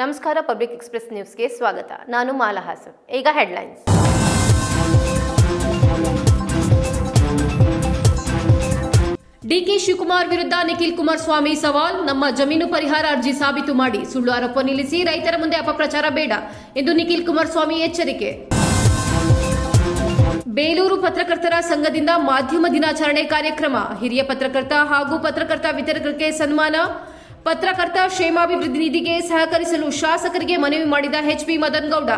ನಮಸ್ಕಾರ. Public express ನ್ಯೂಸ್ಗೆ ಸ್ವಾಗತ. ನಾನು ಮಾಲಾ ಹಾಸನ್. ಈಗ ಹೆಡ್ಲೈನ್ಸ್. ಡಿಕೆ ಶಿವಕುಮಾರ್ ವಿರುದ್ಧ ನಿಖಿಲ್ ಕುಮಾರಸ್ವಾಮಿ ಸವಾಲ್. ನಮ್ಮ ಜಮೀನು ಪರಿಹಾರ ಅರ್ಜಿ ಸಾಬೀತು ಮಾಡಿ, ಸುಳ್ಳು ಆರೋಪ ನಿಲ್ಲಿಸಿ, ರೈತರ ಮುಂದೆ ಅಪಪ್ರಚಾರ ಬೇಡ ಎಂದು ನಿಖಿಲ್ ಕುಮಾರಸ್ವಾಮಿ ಎಚ್ಚರಿಕೆ. ಬೇಲೂರು ಪತ್ರಕರ್ತರ ಸಂಘದಿಂದ ಮಾಧ್ಯಮ ದಿನಾಚರಣೆ ಕಾರ್ಯಕ್ರಮ. ಹಿರಿಯ ಪತ್ರಕರ್ತ ಹಾಗೂ ಪತ್ರಕರ್ತ ವಿತರಕರಿಗೆ ಸನ್ಮಾನ. ಪತ್ರಕರ್ತ ಕ್ಷೇಮಾಭಿವೃದ್ಧಿ ನಿಧಿಗೆ ಸಹಕರಿಸಲು ಶಾಸಕರಿಗೆ ಮನವಿ ಮಾಡಿದ ಎಚ್.ಪಿ. ಮದನಗೌಡ.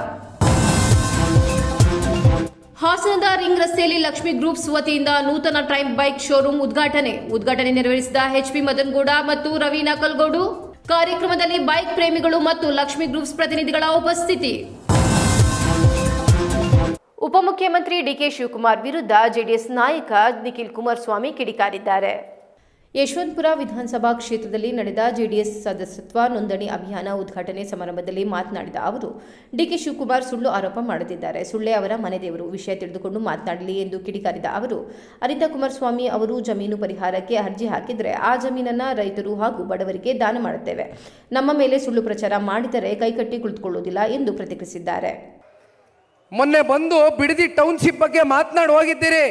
ಹಾಸನದ ರಿಂಗ್ ರಸ್ತೆಯಲ್ಲಿ ಲಕ್ಷ್ಮಿ ಗ್ರೂಪ್ಸ್ ವತಿಯಿಂದ ನೂತನ ಟೈಮ್ ಬೈಕ್ ಶೋರೂಮ್ ಉದ್ಘಾಟನೆ ನೆರವೇರಿಸಿದ ಎಚ್.ಪಿ. ಮದನಗೌಡ ಮತ್ತು ರವಿ ನಕಲ್ಗೋಡು. ಕಾರ್ಯಕ್ರಮದಲ್ಲಿ ಬೈಕ್ ಪ್ರೇಮಿಗಳು ಮತ್ತು ಲಕ್ಷ್ಮಿ ಗ್ರೂಪ್ಸ್ ಪ್ರತಿನಿಧಿಗಳ ಉಪಸ್ಥಿತಿ. ಉಪಮುಖ್ಯಮಂತ್ರಿ ಡಿಕೆ ಶಿವಕುಮಾರ್ ವಿರುದ್ಧ ಜೆಡಿಎಸ್ ನಾಯಕ ನಿಖಿಲ್ ಕುಮಾರಸ್ವಾಮಿ ಕಿಡಿಕಾರಿದ್ದಾರೆ. ಯಶವಂತಪುರ ವಿಧಾನಸಭಾ ಕ್ಷೇತ್ರದಲ್ಲಿ ನಡೆದ ಜೆಡಿಎಸ್ ಸದಸ್ಯತ್ವ ನೋಂದಣಿ ಅಭಿಯಾನ ಉದ್ಘಾಟನೆ ಸಮಾರಂಭದಲ್ಲಿ ಮಾತನಾಡಿದ ಅವರು, ಡಿಕೆ ಶಿವಕುಮಾರ್ ಸುಳ್ಳು ಆರೋಪ ಮಾಡುತ್ತಿದ್ದಾರೆ. ಸುಳ್ಳೆ ಅವರ ಮನೆದೇವರು. ವಿಷಯ ತಿಳಿದುಕೊಂಡು ಮಾತನಾಡಲಿ ಎಂದು ಕಿಡಿಕಾರಿದ ಅವರು, ಅನಿತಾ ಕುಮಾರಸ್ವಾಮಿ ಅವರು ಜಮೀನು ಪರಿಹಾರಕ್ಕೆ ಅರ್ಜಿ ಹಾಕಿದರೆ ಆ ಜಮೀನನ್ನ ರೈತರು ಹಾಗೂ ಬಡವರಿಗೆ ದಾನ ಮಾಡುತ್ತೇವೆ. ನಮ್ಮ ಮೇಲೆ ಸುಳ್ಳು ಪ್ರಚಾರ ಮಾಡಿದರೆ ಕೈಕಟ್ಟಿ ಕುಳಿತುಕೊಳ್ಳುವುದಿಲ್ಲ ಎಂದು ಪ್ರತಿಕ್ರಿಯಿಸಿದ್ದಾರೆ. ಮೊನ್ನೆ ಬಂದು ಬಿಡದಿ ಟೌನ್ಶಿಪ್ ಬಗ್ಗೆ ಮಾತನಾಡಿ ಹೋಗಿದ್ದೀರಿ.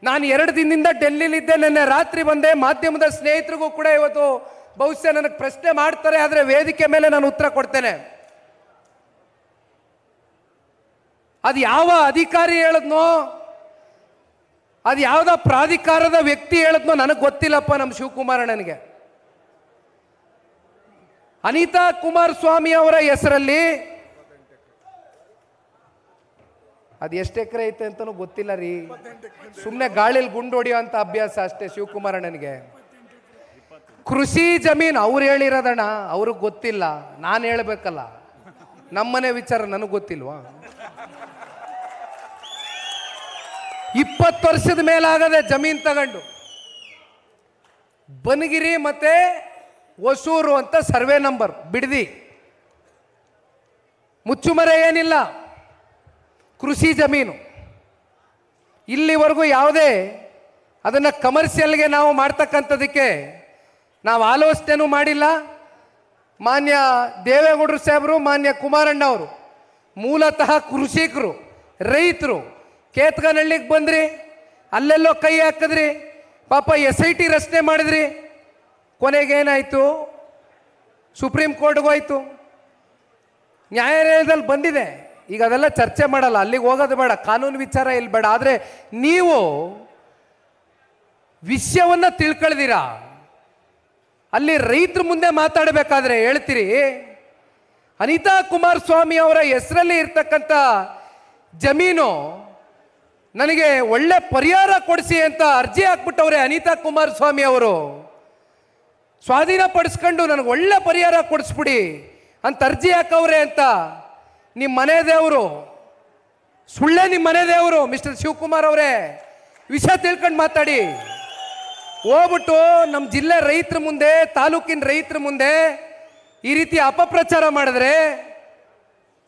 ನಾನು 2 ದಿನದಿಂದ ಡೆಲ್ಲಿಲಿದ್ದೆ. ನಿನ್ನೆ ರಾತ್ರಿ ಬಂದೆ. ಮಾಧ್ಯಮದ ಸ್ನೇಹಿತರಿಗೂ ಕೂಡ ಇವತ್ತು ಬಹುಶಃ ನನಗೆ ಪ್ರಶ್ನೆ ಮಾಡ್ತಾರೆ, ಆದರೆ ವೇದಿಕೆ ಮೇಲೆ ನಾನು ಉತ್ತರ ಕೊಡ್ತೇನೆ. ಅದು ಯಾವ ಅಧಿಕಾರಿ ಹೇಳದ್ನೋ, ಅದು ಯಾವುದ ಪ್ರಾಧಿಕಾರದ ವ್ಯಕ್ತಿ ಹೇಳದ್ನೋ ನನಗೆ ಗೊತ್ತಿಲ್ಲಪ್ಪ. ನಮ್ಮ ಶಿವಕುಮಾರಣ್ಣನಿಗೆ ಅನಿತಾ ಕುಮಾರಸ್ವಾಮಿ ಅವರ ಹೆಸರಲ್ಲಿ ಅದು ಎಷ್ಟು ಎಕರೆ ಐತೆ ಅಂತಲೂ ಗೊತ್ತಿಲ್ಲ ರೀ. ಸುಮ್ಮನೆ ಗಾಳಿಲಿ ಗುಂಡು ಹೊಡಿಯೋ ಅಂತ ಅಭ್ಯಾಸ ಅಷ್ಟೇ ಶಿವಕುಮಾರಣ್ಣನಿಗೆ. ಕೃಷಿ ಜಮೀನು ಅವ್ರು ಹೇಳಿರೋದಣ್ಣ, ಅವ್ರಿಗೆ ಗೊತ್ತಿಲ್ಲ. ನಾನು ಹೇಳಬೇಕಲ್ಲ, ನಮ್ಮನೆ ವಿಚಾರ ನನಗೆ ಗೊತ್ತಿಲ್ವಾ? 20 ವರ್ಷದ ಮೇಲಾಗದೆ ಜಮೀನು ತಗೊಂಡು ಬನಗಿರಿ ಮತ್ತೆ ಹೊಸೂರು ಅಂತ ಸರ್ವೆ ನಂಬರ್ ಬಿಡದಿ, ಮುಚ್ಚುಮರೆ ಏನಿಲ್ಲ, ಕೃಷಿ ಜಮೀನು. ಇಲ್ಲಿವರೆಗೂ ಯಾವುದೇ ಅದನ್ನು ಕಮರ್ಷಿಯಲ್ಗೆ ನಾವು ಮಾಡ್ತಕ್ಕಂಥದಕ್ಕೆ ನಾವು ಆಲೋಚನೆನೂ ಮಾಡಿಲ್ಲ. ಮಾನ್ಯ ದೇವೇಗೌಡರು ಸಾಹೇಬರು, ಮಾನ್ಯ ಕುಮಾರಣ್ಣ ಅವರು ಮೂಲತಃ ಕೃಷಿಕರು, ರೈತರು. ಕೇತ್ಗನಹಳ್ಳಿಗೆ ಬಂದ್ರಿ, ಅಲ್ಲೆಲ್ಲೋ ಕೈ ಹಾಕಿದ್ರಿ, ಪಾಪ SIT ರಚನೆ ಮಾಡಿದ್ರಿ. ಕೊನೆಗೇನಾಯಿತು? ಸುಪ್ರೀಂ ಕೋರ್ಟ್ಗೆ ಹೋಯ್ತು, ನ್ಯಾಯಾಲಯದಲ್ಲಿ ಬಂದಿದೆ. ಈಗ ಅದೆಲ್ಲ ಚರ್ಚೆ ಮಾಡಲ್ಲ, ಅಲ್ಲಿಗೆ ಹೋಗೋದು ಬೇಡ, ಕಾನೂನು ವಿಚಾರ ಇಲ್ಲಿ ಬೇಡ. ಆದರೆ ನೀವು ವಿಷಯವನ್ನು ತಿಳ್ಕೊಳ್ದಿರಾ. ಅಲ್ಲಿ ರೈತರ ಮುಂದೆ ಮಾತಾಡಬೇಕಾದ್ರೆ ಹೇಳ್ತೀರಿ, ಅನಿತಾ ಕುಮಾರಸ್ವಾಮಿ ಅವರ ಹೆಸರಲ್ಲಿ ಇರ್ತಕ್ಕಂಥ ಜಮೀನು ನನಗೆ ಒಳ್ಳೆ ಪರಿಹಾರ ಕೊಡಿಸಿ ಅಂತ ಅರ್ಜಿ ಹಾಕ್ಬಿಟ್ಟವ್ರೆ. ಅನಿತಾ ಕುಮಾರಸ್ವಾಮಿ ಅವರು ಸ್ವಾಧೀನಪಡಿಸ್ಕೊಂಡು ನನಗೆ ಒಳ್ಳೆ ಪರಿಹಾರ ಕೊಡಿಸ್ಬಿಡಿ ಅಂತ ಅರ್ಜಿ ಹಾಕವ್ರೆ ಅಂತ ನಿಮ್ಮ ಮನೆ ದೇವರು, ಸುಳ್ಳೆ ನಿಮ್ಮ ಮನೆ ದೇವರು ಮಿಸ್ಟರ್ ಶಿವಕುಮಾರ್ ಅವರೇ. ವಿಷಯ ತಿಳ್ಕೊಂಡು ಮಾತಾಡಿ. ಹೋಗ್ಬಿಟ್ಟು ನಮ್ಮ ಜಿಲ್ಲೆ ರೈತರ ಮುಂದೆ, ತಾಲೂಕಿನ ರೈತರ ಮುಂದೆ ಈ ರೀತಿ ಅಪಪ್ರಚಾರ ಮಾಡಿದ್ರೆ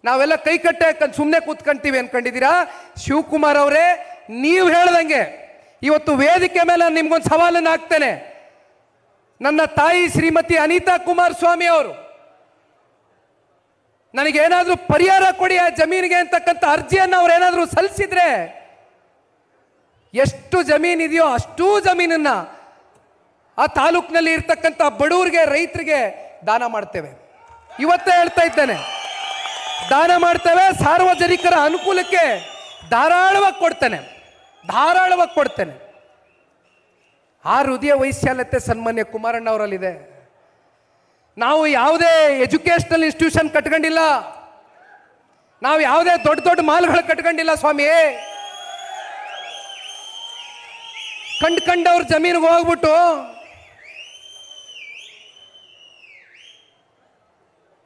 ನಾವೆಲ್ಲ ಕೈ ಕಟ್ಟೆ ಸುಮ್ಮನೆ ಕೂತ್ಕೊಂತೀವಿ ಅನ್ಕೊಂಡಿದ್ದೀರಾ? ಶಿವಕುಮಾರ್ ಅವರೇ, ನೀವು ಹೇಳ್ದಂಗೆ ಇವತ್ತು ವೇದಿಕೆ ಮೇಲೆ ನಿಮ್ಗೊಂದು ಸವಾಲನ್ನು ಹಾಕ್ತೇನೆ. ನನ್ನ ತಾಯಿ ಶ್ರೀಮತಿ ಅನಿತಾ ಕುಮಾರಸ್ವಾಮಿ ಅವರು ನನಗೇನಾದರೂ ಪರಿಹಾರ ಕೊಡಿ ಆ ಜಮೀನಿಗೆ ಅಂತಕ್ಕಂಥ ಅರ್ಜಿಯನ್ನು ಅವ್ರು ಏನಾದರೂ ಸಲ್ಲಿಸಿದ್ರೆ, ಎಷ್ಟು ಜಮೀನಿದೆಯೋ ಅಷ್ಟೂ ಜಮೀನನ್ನ ಆ ತಾಲೂಕಿನಲ್ಲಿ ಇರ್ತಕ್ಕಂಥ ಬಡವರಿಗೆ, ರೈತರಿಗೆ ದಾನ ಮಾಡ್ತೇವೆ. ಇವತ್ತೇ ಹೇಳ್ತಾ ಇದ್ದೇನೆ, ದಾನ ಮಾಡ್ತೇವೆ. ಸಾರ್ವಜನಿಕರ ಅನುಕೂಲಕ್ಕೆ ಧಾರಾಳವಾಗಿ ಕೊಡ್ತೇನೆ. ಆ ಹೃದಯ ವೈಶಾಲ್ಯತೆ ಸನ್ಮಾನ್ಯ ಕುಮಾರಣ್ಣ ಅವರಲ್ಲಿದೆ. ನಾವು ಯಾವುದೇ ಎಜುಕೇಶನಲ್ ಇನ್ಸ್ಟಿಟ್ಯೂಷನ್ ಕಟ್ಕೊಂಡಿಲ್ಲ, ನಾವು ಯಾವುದೇ ದೊಡ್ಡ ಮಾಲ್ಗಳು ಕಟ್ಕೊಂಡಿಲ್ಲ ಸ್ವಾಮಿ. ಕಂಡವ್ರ ಜಮೀನಿಗೆ ಹೋಗ್ಬಿಟ್ಟು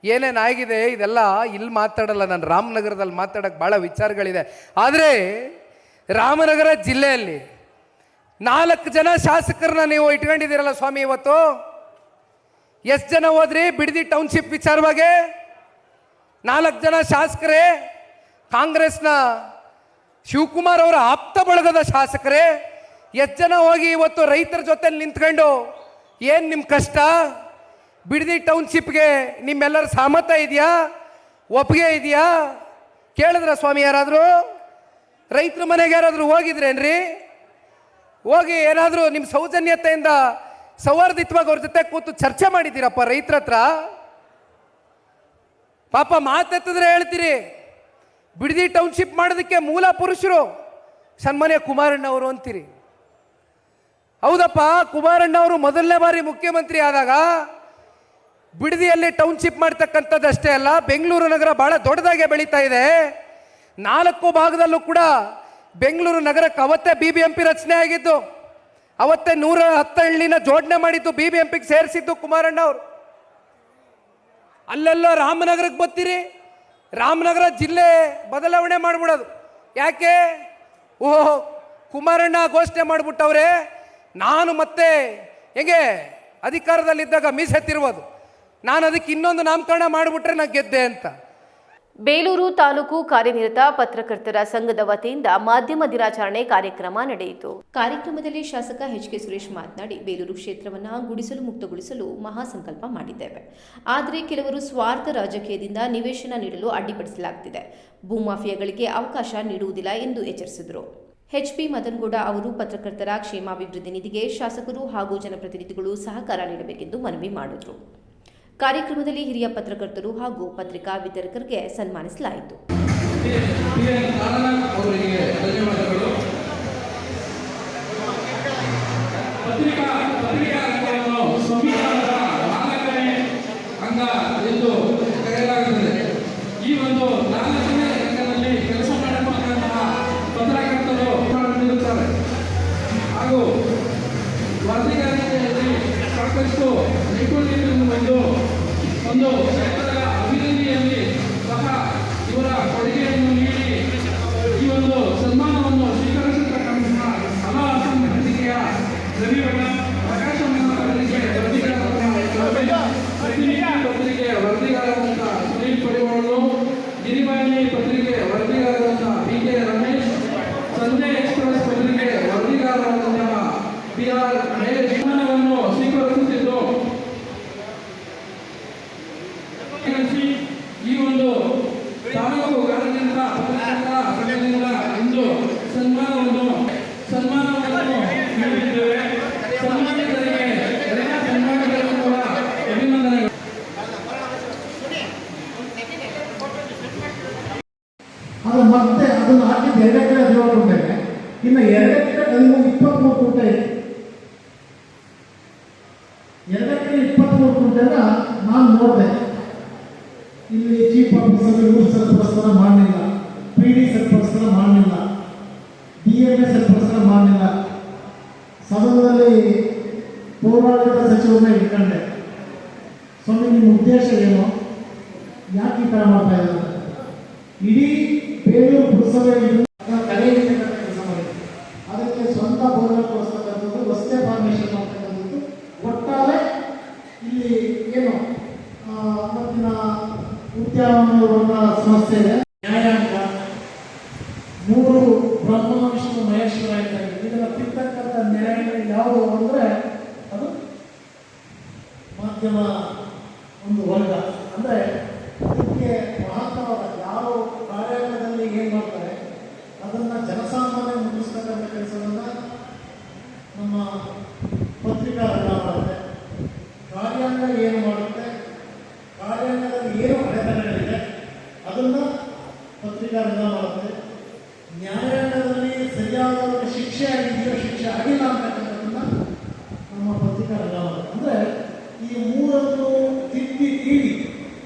ಏನೇನಾಗಿದೆ ಇದೆಲ್ಲ ಇಲ್ಲಿ ಮಾತಾಡಲ್ಲ. ನಾನು ರಾಮನಗರದಲ್ಲಿ ಮಾತಾಡಕ್ಕೆ ಭಾಳ ವಿಚಾರಗಳಿದೆ. ಆದರೆ ರಾಮನಗರ ಜಿಲ್ಲೆಯಲ್ಲಿ 4 ಜನ ಶಾಸಕರನ್ನ ನೀವು ಇಟ್ಕೊಂಡಿದ್ದೀರಲ್ಲ ಸ್ವಾಮಿ. ಇವತ್ತು ಎಷ್ಟು ಜನ ಹೋದ್ರಿ ಬಿಡದಿ ಟೌನ್ಶಿಪ್ ವಿಚಾರವಾಗಿ? 4 ಜನ ಶಾಸಕರೇ, ಕಾಂಗ್ರೆಸ್ನ ಶಿವಕುಮಾರ್ ಅವರ ಆಪ್ತ ಬಳಗದ ಶಾಸಕರೇ. ಎಷ್ಟು ಜನ ಹೋಗಿ ಇವತ್ತು ರೈತರ ಜೊತೆ ನಿಂತ್ಕೊಂಡು ಏನು ನಿಮ್ಮ ಕಷ್ಟ, ಬಿಡದಿ ಟೌನ್ಶಿಪ್ಗೆ ನಿಮ್ಮೆಲ್ಲರ ಸಹಮತ ಇದೆಯಾ, ಒಪ್ಪಿಗೆ ಇದೆಯಾ? ಕೇಳಿದ್ರ ಸ್ವಾಮಿ ಯಾರಾದರೂ? ರೈತರ ಮನೆಗೆ ಯಾರಾದರೂ ಹೋಗಿದ್ರೇನ್ರಿ? ಹೋಗಿ ಏನಾದರೂ ನಿಮ್ಮ ಸೌಜನ್ಯತೆಯಿಂದ ಸೌಹಾರ್ದಿತ್ವಾಗಿ ಅವ್ರ ಜೊತೆ ಕೂತು ಚರ್ಚೆ ಮಾಡಿದ್ದೀರಪ್ಪ ರೈತರ ಹತ್ರ? ಪಾಪ ಮಾತೆತ್ತಿದ್ರೆ ಹೇಳ್ತೀರಿ ಬಿಡದಿ ಟೌನ್ಶಿಪ್ ಮಾಡೋದಕ್ಕೆ ಮೂಲ ಪುರುಷರು ಸನ್ಮಾನ್ಯ ಕುಮಾರಣ್ಣ ಅವರು ಅಂತೀರಿ. ಹೌದಪ್ಪ, ಕುಮಾರಣ್ಣ ಅವರು ಮೊದಲನೇ ಬಾರಿ ಮುಖ್ಯಮಂತ್ರಿ ಆದಾಗ ಬಿಡದಿಯಲ್ಲಿ ಟೌನ್ಶಿಪ್ ಮಾಡ್ತಕ್ಕಂಥದ್ದು ಅಷ್ಟೇ ಅಲ್ಲ, ಬೆಂಗಳೂರು ನಗರ ಬಹಳ ದೊಡ್ಡದಾಗೆ ಬೆಳೀತಾ ಇದೆ. 4 ಭಾಗದಲ್ಲೂ ಕೂಡ ಬೆಂಗಳೂರು ನಗರಕ್ಕೆ ಅವತ್ತೇ BBMP ರಚನೆ ಆಗಿದ್ದು, ಅವತ್ತೇ 110 ಹಳ್ಳಿನ ಜೋಡಣೆ ಮಾಡಿದ್ದು, BBMPಗೆ ಸೇರಿಸಿದ್ದು ಕುಮಾರಣ್ಣ ಅವರು. ಅಲ್ಲೆಲ್ಲ ರಾಮನಗರಕ್ಕೆ ಬರ್ತೀರಿ, ರಾಮನಗರ ಜಿಲ್ಲೆ ಬದಲಾವಣೆ ಮಾಡಿಬಿಡೋದು. ಯಾಕೆ? ಓಹ್, ಕುಮಾರಣ್ಣ ಘೋಷಣೆ ಮಾಡಿಬಿಟ್ಟವ್ರೆ, ನಾನು ಮತ್ತೆ ಹೆಂಗೆ ಅಧಿಕಾರದಲ್ಲಿದ್ದಾಗ ಮೀಸೆತ್ತಿರುವುದು, ನಾನು ಅದಕ್ಕೆ ಇನ್ನೊಂದು ನಾಮಕರಣ ಮಾಡಿಬಿಟ್ರೆ ನಾನು ಗೆದ್ದೆ ಅಂತ. ಬೇಲೂರು ತಾಲೂಕು ಕಾರ್ಯನಿರತ ಪತ್ರಕರ್ತರ ಸಂಘದ ವತಿಯಿಂದ ಮಾಧ್ಯಮ ದಿನಾಚರಣೆ ಕಾರ್ಯಕ್ರಮ ನಡೆಯಿತು. ಕಾರ್ಯಕ್ರಮದಲ್ಲಿ ಶಾಸಕ HK ಸುರೇಶ್ ಮಾತನಾಡಿ, ಬೇಲೂರು ಕ್ಷೇತ್ರವನ್ನು ಗುಡಿಸಲು ಮುಕ್ತಗೊಳಿಸಲು ಮಹಾಸಂಕಲ್ಪ ಮಾಡಿದ್ದೇವೆ. ಆದರೆ ಕೆಲವರು ಸ್ವಾರ್ಥ ರಾಜಕೀಯದಿಂದ ನಿವೇಶನ ನೀಡಲು ಅಡ್ಡಿಪಡಿಸಲಾಗುತ್ತಿದೆ. ಭೂಮಾಫಿಯಾಗಳಿಗೆ ಅವಕಾಶ ನೀಡುವುದಿಲ್ಲ ಎಂದು ಎಚ್ಚರಿಸಿದರು. HP ಮದನಗೌಡ ಅವರು ಪತ್ರಕರ್ತರ ಕ್ಷೇಮಾಭಿವೃದ್ಧಿ ನಿಧಿಗೆ ಶಾಸಕರು ಹಾಗೂ ಜನಪ್ರತಿನಿಧಿಗಳು ಸಹಕಾರ ನೀಡಬೇಕೆಂದು ಮನವಿ ಮಾಡಿದರು. ಕಾರ್ಯಕ್ರಮದಲ್ಲಿ ಹಿರಿಯ ಪತ್ರಕರ್ತರು ಹಾಗೂ ಪತ್ರಿಕಾ ವಿತರಕರಿಗೆ ಸನ್ಮಾನಿಸಲಾಯಿತು. ಈ ಒಂದು 4ನೇ ರಂಗದಲ್ಲಿ ಕೆಲಸ ಮಾಡತಕ್ಕಂತಹ ಪತ್ರಕರ್ತರು ನೀಡುತ್ತಾರೆ ಹಾಗೂ ವರದಿಗಾರಿಕೆಯಲ್ಲಿ ಸಾಕಷ್ಟು ನೈಪುಣ್ಯತೆಯನ್ನು ಒಂದು ಕ್ಷೇತ್ರದ ಅಭಿವೃದ್ಧಿಯಲ್ಲಿ ಸಹ ಇವರ ಕೊಡುಗೆಯನ್ನು ನೀಡಿ ಈ ಒಂದು ಸನ್ಮಾನವನ್ನು ಸ್ವೀಕರಿಸತಕ್ಕಂತಹ ಕಲಾ ಪತ್ರಿಕೆಯ ರವಿವಣ್ಣ, ಪ್ರಕಾಶ ಪತ್ರಿಕೆ ಪತ್ರಿಕೆ ವರದಿಗಾರರಾದಂಥ ಸುನೀಲ್ ಪಡಿವಾಳು, ಗಿರಿವಾಹಿನಿ ಪತ್ರಿಕೆ ವರದಿಗಾರರಾದಂಥ BK ರಮೇಶ್, ಸಂಜೆ ಎಕ್ಸ್ಪ್ರೆಸ್ ಪತ್ರಿಕೆ ವರದಿಗಾರರಾದಂತಹ PR ಮಹೇಶ್ ಸನ್ಮಾನವನ್ನು ಸ್ವೀಕರಿಸುತ್ತಿದ್ದು, ಈ ಒಂದು ತಾಲೂಕು ಕಾರ್ಯನಿರತ ಪತ್ರಕರ್ತರ ಸಂಘದಿಂದ ಇಂದು ಸನ್ಮಾನವನ್ನು ನೀಡುತ್ತಿದ್ದೇವೆ. ಸನ್ಮಾನಿತರಿಗೆ ಎಲ್ಲ ಸನ್ಮಾನಿತರಿಗೂ ಕೂಡ ಅಭಿನಂದನೆಗಳು. ಅದು ಮತ್ತೆ ಅದನ್ನು ಹಾಕಿದ್ದು 2 ಎಕರೆ 17 ಗುಂಟೆಗೆ, ಇನ್ನು 2 ಎಕರೆ 23 ಗುಂಟೆ ಇದೆ. 2 ಎಕರೆ 23 ಗುಂಟೆನ ನಾನು ನೋಡಿದೆ. ಇಲ್ಲಿ ಚೀಫ್ ಆಫೀಸರ್ ಇವರು ಸರಿಪಡಿಸ್ತಾರ ಮಾಡಲಿಲ್ಲ, PD ಸರಿಪಡಿಸ್ತಾರ ಮಾಡಲಿಲ್ಲ, DMA ಸರಿಪಡಿಸ್ತಾರ ಮಾಡಲಿಲ್ಲ. ಸದನದಲ್ಲಿ ಪೌರಾಡಳಿತ ಸಚಿವರನ್ನ ಇಟ್ಕೊಂಡೆ, ಸ್ವಾಮಿ ನಿಮ್ಮ ಉದ್ದೇಶ ಏನು, ಯಾಕೆ ಈ ಥರ ಮಾಡ್ತಾ ಇದ್ದಾರೆ? ಇಡೀ ಬೇಲೂರು ಪುರಸಭೆ ಕರೆಯತಕ್ಕಂಥ ಕೆಲಸ ಮಾಡಿದೆ. ಅದಕ್ಕೆ ಸ್ವಂತ ಬೋರ್ವೆಲ್ ಕೊಡಿಸ್ತಕ್ಕಂಥದ್ದು, ರಸ್ತೆ ಫಾರ್ಮೇಷನ್ ಮಾಡ್ತಕ್ಕಂಥದ್ದು, ಒಟ್ಟಾರೆ ಇಲ್ಲಿ ಏನು ಮತ್ತಿನ ಉದ್ಯಾನವನ ಸಮಸ್ಯೆ ಇದೆ. ನ್ಯಾಯಾಂಗ 3 ಬ್ರಹ್ಮ ವಿಷ್ಣು ಮಹೇಶ್ವರ ಇದ್ದಾರೆ. ಇದನ್ನು ತಿರ್ತಕ್ಕಂಥ ನ್ಯಾಯಾಂಗ ಯಾವುದು ಅಂದರೆ ಅದು ಮಾಧ್ಯಮ ಒಂದು ವರ್ಗ. ಅಂದರೆ ಅದಕ್ಕೆ ಮಹತ್ವವಾದ ಯಾವ ಕಾರ್ಯಾಂಗದಲ್ಲಿ ಏನು ಮಾಡ್ತಾರೆ ಅದನ್ನು ಜನಸಾಮಾನ್ಯ ಮುಗಿಸ್ತಕ್ಕಂಥ ಕೆಲಸವನ್ನು ನಮ್ಮ ಪತ್ರಿಕಾ ರಂಗ ಮಾಡುತ್ತೆ. ಕಾರ್ಯಾಂಗ ಏನು ಮಾಡುತ್ತೆ, ಕಾರ್ಯಾಂಗದಲ್ಲಿ ಏನು ಅಡೆತಡೆಗಳಿದೆ ಅದನ್ನು ಪತ್ರಿಕಾ ರಂಗ ಮಾಡುತ್ತೆ. ನ್ಯಾಯಾಂಗದಲ್ಲಿ ಸರಿಯಾದ ಶಿಕ್ಷೆ ಆಗಿದೆಯೋ ಶಿಕ್ಷೆ ಆಗಿಲ್ಲ ಅಂತಕ್ಕಂಥದ್ದನ್ನು ನಮ್ಮ ಪತ್ರಿಕಾ ರಂಗ ಮಾಡುತ್ತೆ. ಅಂದರೆ ಈ 3 ತಿದ್ದಿ ತೀಡಿ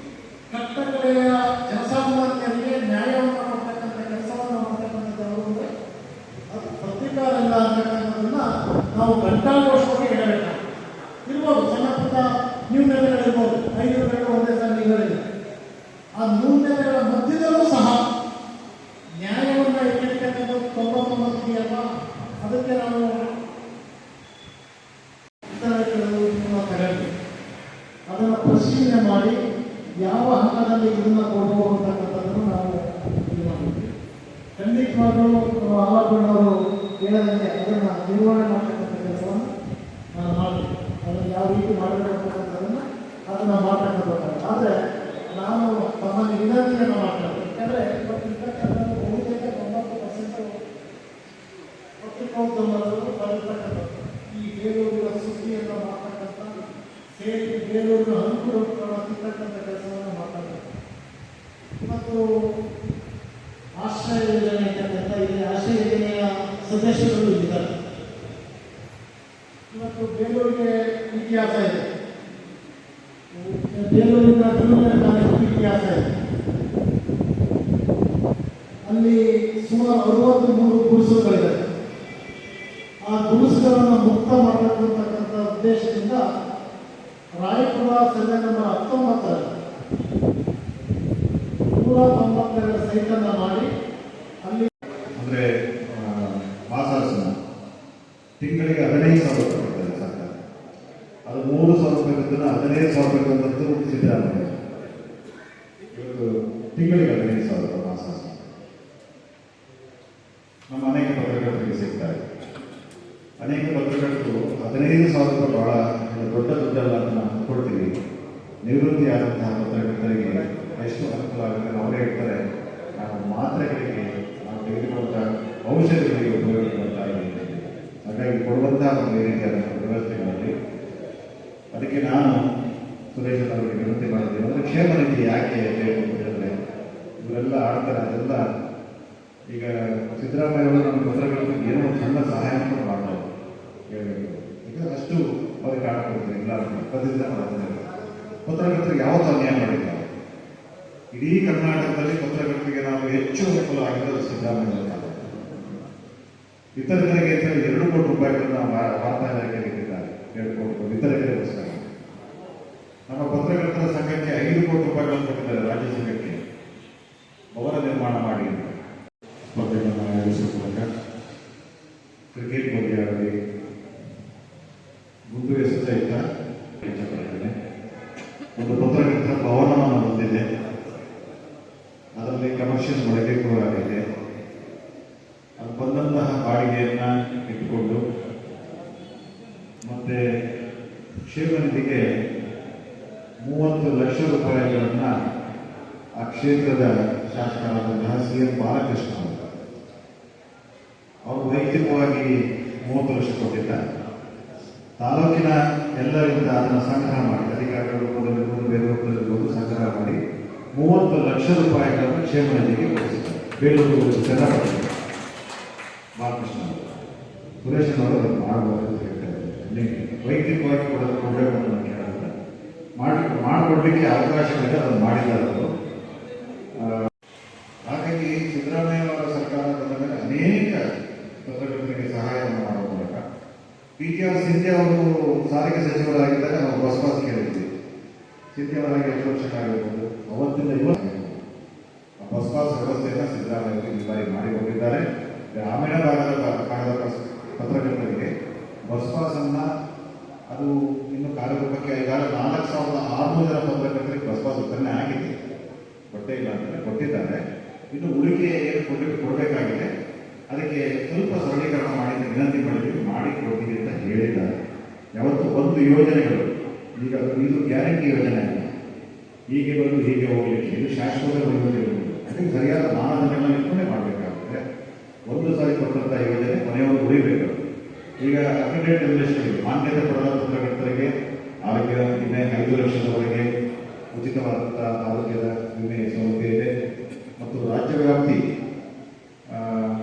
ಕಟ್ಟಕಡೆಯ ಜನಸಾಮಾನ್ಯರಿಗೆ ನ್ಯಾಯವನ್ನು ಮಾಡ್ತಕ್ಕಂಥ ಕೆಲಸವನ್ನು ಮಾಡ್ತಕ್ಕಂಥದ್ದು ಯಾವುದು ಅಂದರೆ ಅದು ಪತ್ರಿಕಾ ರಂಗ ಅಂತಕ್ಕಂಥದ್ದನ್ನು ನಾವು ಘಂಟಾಘೋಷವಾಗಿ ಹೇಳಬೇಕು. ಇರ್ಬೋದು ಸಣ್ಣ ಪುಟ್ಟ ನ್ಯೂನತೆಗಳಿರ್ಬೋದು, 5 ರೂಪಾಯಿಗಳು ಒಂದೇ ಸಲ ನೀಗಳಿಲ್ಲ. ಆ ನ್ಯೂನತೆಗಳ ಮಧ್ಯದಲ್ಲೂ ಸಹ ನ್ಯಾಯವನ್ನು ಇಟ್ಟಿರ್ತಕ್ಕಂಥದ್ದು 99 ಇದೆಯಲ್ಲ, ಅದಕ್ಕೆ ನಾವು ತರಬೇಕು. ಅದನ್ನು ಪರಿಶೀಲನೆ ಮಾಡಿ ಯಾವ ಹಂತದಲ್ಲಿ ಇದನ್ನು ಕೊಡಬಹುದು ಅಂತಕ್ಕಂಥದ್ದನ್ನು ನಾವು ಇದು ಮಾಡಿದ್ವಿ. ಖಂಡಿತವಾಗಲೂ ಆವರಣವರು ಹೇಳದಂತೆ ಅದನ್ನು ನಿರ್ವಹಣೆ ಮಾಡ್ತಕ್ಕಂಥ ಕೆಲಸವನ್ನು ನಾನು ಮಾಡ್ತೀನಿ. ಅದನ್ನು ಯಾವ ರೀತಿ ಮಾಡಬೇಕು ಅಂತಕ್ಕಂಥದ್ದನ್ನು ಅದನ್ನು ಮಾಡ್ತಕ್ಕಂಥದ್ದು. ಆದರೆ ನಾನು ತಮ್ಮಲ್ಲಿ ವಿನಂತಿಯನ್ನು ಮಾಡ್ತೇನೆ. ಯಾಕೆಂದರೆ ಇವತ್ತು ಇರ್ತಕ್ಕಂಥ ಬಹುತೇಕ 90% ಪತ್ರಿಕೋದ್ಯಮದವರು ಬರೆದಿರ್ತಕ್ಕಂಥದ್ದು ಈ ಬೇಲೂರಿನ ಸುದ್ದಿಯನ್ನು ಮಾಡ್ತಕ್ಕಂಥ ಸೇರಿ ಬೇಲೂರಿನ ಅನುಕೂಲಗಳನ್ನು ತಿರ್ತಕ್ಕಂಥ ಕೆಲಸವನ್ನು ಮಾಡ್ತಾರೆ. ಇವತ್ತು ಆಶ್ರಯ ಯೋಜನೆ ಅಂತಕ್ಕಂಥ ಇಲ್ಲಿ ಆಶ್ರಯ ಯೋಜನೆಯ ಸದಸ್ಯರು ಇದ್ದಾರೆ. ಇವತ್ತು ಬೇಲೂರಿಗೆ ಇತಿಹಾಸ ಇದೆ, ಬೇಲೂರಿನ ಜೂನಿಯರ್ ಕಾಲೇಜು ಇತಿಹಾಸ ಇದೆ. ಅಲ್ಲಿ ಸುಮಾರು 63 ಗುಡಿಸಲುಗಳಿದೆ. ಆ ಗುಡಿಸಲನ್ನು ಮುಕ್ತ ಮಾಡಬೇಕಂತಕ್ಕಂಥ ಉದ್ದೇಶದಿಂದ ರಾಯಪುರ ಸರ್ವೆ ನಂಬರ್ 19 192 ಸೈಟನ್ನು ಮಾಡಿ ಅಲ್ಲಿ ಅಂದರೆ ಮಾಸಾಸನ ತಿಂಗಳಿಗೆ 15,000 ಕೊಡ್ತಾರೆ ಸರ್ಕಾರ. ಅದು 3,000 ರೂಪಾಯಿಗಿಂತ 15,000 ರೂಪಾಯಿ ಸಿದ್ದರಾಮಯ್ಯ ಇವತ್ತು ತಿಂಗಳಿಗೆ 15,000 ಮಾಸಾಸನ ನಮ್ಮ ಅನೇಕ ಪತ್ರಕರ್ತರಿಗೆ ಸಿಗ್ತಾರೆ. ಅನೇಕ ಪತ್ರಕರ್ತರು 15,000 ರೂಪಾಯಿ ಬಹಳ ದೊಡ್ಡ ದುಡ್ಡಲ್ಲ ಅಂತ ನಾವು ಕೊಡ್ತೀವಿ. ನಿವೃತ್ತಿ ಆದಂತಹ ಪತ್ರಕರ್ತರಿಗೆ ಎಷ್ಟು ಅನುಕೂಲ ಆಗುತ್ತೆ. ಅವರೇ ಹೇಳ್ತಾರೆ, ನಾವು ಮಾತ್ರೆಗಳಿಗೆ ನಾವು ತೆಗೆದುಕೊಂಡ ಔಷಧಿಗಳಿಗೆ ಉಪಯೋಗ ಮಾಡ್ತಾ ಇದ್ದೀವಿ. ಹಾಗಾಗಿ ಕೊಡುವಂತಹ ಒಂದು ರೀತಿಯಾದ ವ್ಯವಸ್ಥೆಗಳಲ್ಲಿ ಅದಕ್ಕೆ ನಾನು ಸುರೇಶ್ ಅವರಿಗೆ ವಿನಂತಿ ಮಾಡಿದ್ದೇನೆ. ಅಂದರೆ ಕ್ಷೇಮ ನಿಧಿ ಯಾಕೆ ಬೇಕು ಅಂತ ಹೇಳಿದ್ರೆ ಇವರೆಲ್ಲ ಆಡ್ತಾರೆ. ಅದೆಲ್ಲ ಈಗ ಸಿದ್ದರಾಮಯ್ಯ ಅವರು ನಮ್ಮ ಪತ್ರಕರ್ತರಿಗೆ ಏನೋ ಒಂದು ಸಣ್ಣ ಸಹಾಯ ಕೂಡ ಮಾಡ್ತಾರೆ ಹೇಳಬೇಕು. ಈಗ ಅಷ್ಟು ಅವ್ರಿಗೆ ಕಾಣ್ಕೊಡ್ತಾರೆ. ಇಲ್ಲ ಪ್ರತಿದಿನ ಪತ್ರಕರ್ತರಿಗೆ ಯಾವತ್ತೂ ಅನ್ಯಾಯ ಮಾಡಿದ್ದಾರೆ. ಇಡೀ ಕರ್ನಾಟಕದಲ್ಲಿ ಪತ್ರಕರ್ತರಿಗೆ ನಾವು ಹೆಚ್ಚು ಅನುಕೂಲ ಆಗಿರೋದು ಸಿದ್ದರಾಮಯ್ಯ. ವಿತರಕರಿಗೆ ಅಂತ ಹೇಳಿ 2 ಕೋಟಿ ರೂಪಾಯಿಗಳನ್ನು ವಾರ್ತಾ ಇಲಾಖೆಗೆ ಇಟ್ಟಿದ್ದಾರೆ. 2 ಕೋಟಿ ವಿತರಕರಿಗೋಸ್ಕರ. ನಮ್ಮ ಪತ್ರಕರ್ತರ ಸಂಘಕ್ಕೆ 5 ಕೋಟಿ ರೂಪಾಯಿಗಳನ್ನು ಕೊಟ್ಟಿದ್ದಾರೆ. ರಾಜ್ಯ ಸಂಘಕ್ಕೆ ಭವನ ನಿರ್ಮಾಣ ಮಾಡಿ ಸ್ಪರ್ಧೆಗಳನ್ನು ಆಯೋಜಿಸುವ ಮೂಲಕ ಕ್ರಿಕೆಟ್ ಬಗ್ಗೆ ಆಗಲಿ ಗುಂಡು ಎಸೆತ ಇಷ್ಟಪಡ್ತೇನೆ. ಒಂದು ಪತ್ರಕರ್ತರ ಭವನವನ್ನು ಹೊಂದಿದೆ. ಅದರಲ್ಲಿ ಕಮರ್ಷಿಯಲ್ ಬಳಕೆ ಕೂಡ ಆಗಿದೆ. ಅದು ಬಂದಂತಹ ಬಾಡಿಗೆಯನ್ನು ಇಟ್ಟುಕೊಂಡು ಮತ್ತೆ ಕ್ಷೇಮ ನಿಧಿಗೆ 30 ಲಕ್ಷ ರೂಪಾಯಿಗಳನ್ನು ಆ ಕ್ಷೇತ್ರದ ಶಾಸಕರಾದಂತಹ CM ಬಾಲಕೃಷ್ಣ ಅವರು ವೈಯಕ್ತಿಕವಾಗಿ 30 ಲಕ್ಷ ಕೊಟ್ಟಿದ್ದಾರೆ. ತಾಲೂಕಿನ ಎಲ್ಲರಿಂದ ಅದನ್ನು ಸಂಗ್ರಹ ಮಾಡಿ ಅಧಿಕಾರಿಗಳ ರೂಪದಲ್ಲಿರ್ಬೋದು ಬೇರೆ ರೂಪದಲ್ಲಿರ್ಬೋದು ಸಂಗ್ರಹ ಮಾಡಿ 30 ಲಕ್ಷ ರೂಪಾಯಿಗಳನ್ನು ಕ್ಷೇಮ ನಿಧಿಗೆ ಕೊಡಿಸಿದ್ದಾರೆ. ಬೇಲೂರು ಚಂದ್ರಪಟ್ಟ ಬಾಲಕೃಷ್ಣ ಸುರೇಶ್ ಅವರು ಅದನ್ನು ಮಾಡಬಹುದು ಅಂತ ಹೇಳ್ತಾರೆ. ವೈಯಕ್ತಿಕವಾಗಿ ಕೊಡಬೇಕು ಅಂತ ನಾನು ಕೇಳಿದ್ರೆ ಮಾಡಿಕೊಡ್ಲಿಕ್ಕೆ ಅವಕಾಶಗಳಿದೆ. ಅದನ್ನು ಮಾಡಿದ್ದಾರೆ ಅವರು. ಹಾಗಾಗಿ ಸಿದ್ದರಾಮಯ್ಯ ಅವರ ಸರ್ಕಾರ ಬಂದ ಮೇಲೆ ಅನೇಕ ಪತ್ರಕರ್ತರಿಗೆ ಸಹಾಯವನ್ನು ಮಾಡುವ ಮೂಲಕ PTR ಸಿಂಧ್ಯಾ ಅವರು ಸಾರಿಗೆ ಸಚಿವರಾಗಿದ್ದಾಗ ನಾವು ಬಸ್ ಪಾಸ್ ಕೇಳಿದ್ವಿ. ಸಿಂಧ್ಯಾ ಅವರಾಗಿ 8 ವರ್ಷ ಆಗಿರ್ಬೋದು. ಅವತ್ತಿಂದ ಇವತ್ತು ಆ ಬಸ್ ಪಾಸ್ ವ್ಯವಸ್ಥೆಯನ್ನು ಸಿದ್ದರಾಮಯ್ಯ ಅವರು ಈ ಬಾರಿ ಮಾಡಿ ಹೋಗಿದ್ದಾರೆ. ಗ್ರಾಮೀಣ ಭಾಗದ ಪತ್ರಕರ್ತರಿಗೆ ಬಸ್ ಪಾಸನ್ನು ಅದು ಇನ್ನು ಕಾರ್ಯರೂಪಕ್ಕೆ ಈಗಾಗಲೇ 4,600 ಜನ ಪತ್ರಕರ್ತರಿಗೆ ಬಸ್ ಪಾಸ್ ವಿತರಣೆ ಆಗಿದೆ. ಕೊಟ್ಟೇ ಇಲ್ಲ ಅಂತಲೇ ಕೊಟ್ಟಿದ್ದಾರೆ. ಇನ್ನು ಉಳಿಕೆ ಏನು ಕೊಡಬೇಕಾಗಿದೆ ಅದಕ್ಕೆ ಸ್ವಲ್ಪ ಸರಳೀಕರಣ ಮಾಡಿ ವಿನಂತಿ ಮಾಡಿದ್ದೀವಿ. ಮಾಡಿ ಕೊಡ್ತೀವಿ ಅಂತ ಹೇಳಿದ್ದಾರೆ. ಯಾವತ್ತು ಒಂದು ಯೋಜನೆಗಳು ಈಗ ಇದು ಗ್ಯಾರಂಟಿ ಯೋಜನೆ ಅಲ್ಲ. ಹೀಗೆ ಬಂದು ಹೀಗೆ ಹೋಗ್ಲಿಕ್ಕೆ ಇದು ಶಾಶ್ವತ ಯೋಜನೆ. ಅದಕ್ಕೆ ಸರಿಯಾದ ಮಾನದಂಡಗಳನ್ನ ಇಟ್ಕೊಂಡೇ ಮಾಡಬೇಕಾಗುತ್ತೆ. ಒಂದು ಸಾರಿ ಕೊಟ್ಟಂಥ ಯೋಜನೆ ಕೊನೆಯವರು ಉಳಿಬೇಕು. ಈಗ ಅಕ್ರಿಡೇಟ್ ಇಂಡಸ್ಟ್ರಿಗೆ ಮಾನ್ಯತೆ ಪಡೆದ ಪತ್ರಕರ್ತರಿಗೆ ಆರೋಗ್ಯ ವಿಮೆ 5 ಲಕ್ಷದವರೆಗೆ ಉಚಿತವಾದಂಥ ಆರೋಗ್ಯದ ವಿಮೆ ಸೌಲಭ್ಯ ಇದೆ. ಮತ್ತು ರಾಜ್ಯ ವ್ಯಾಪ್ತಿ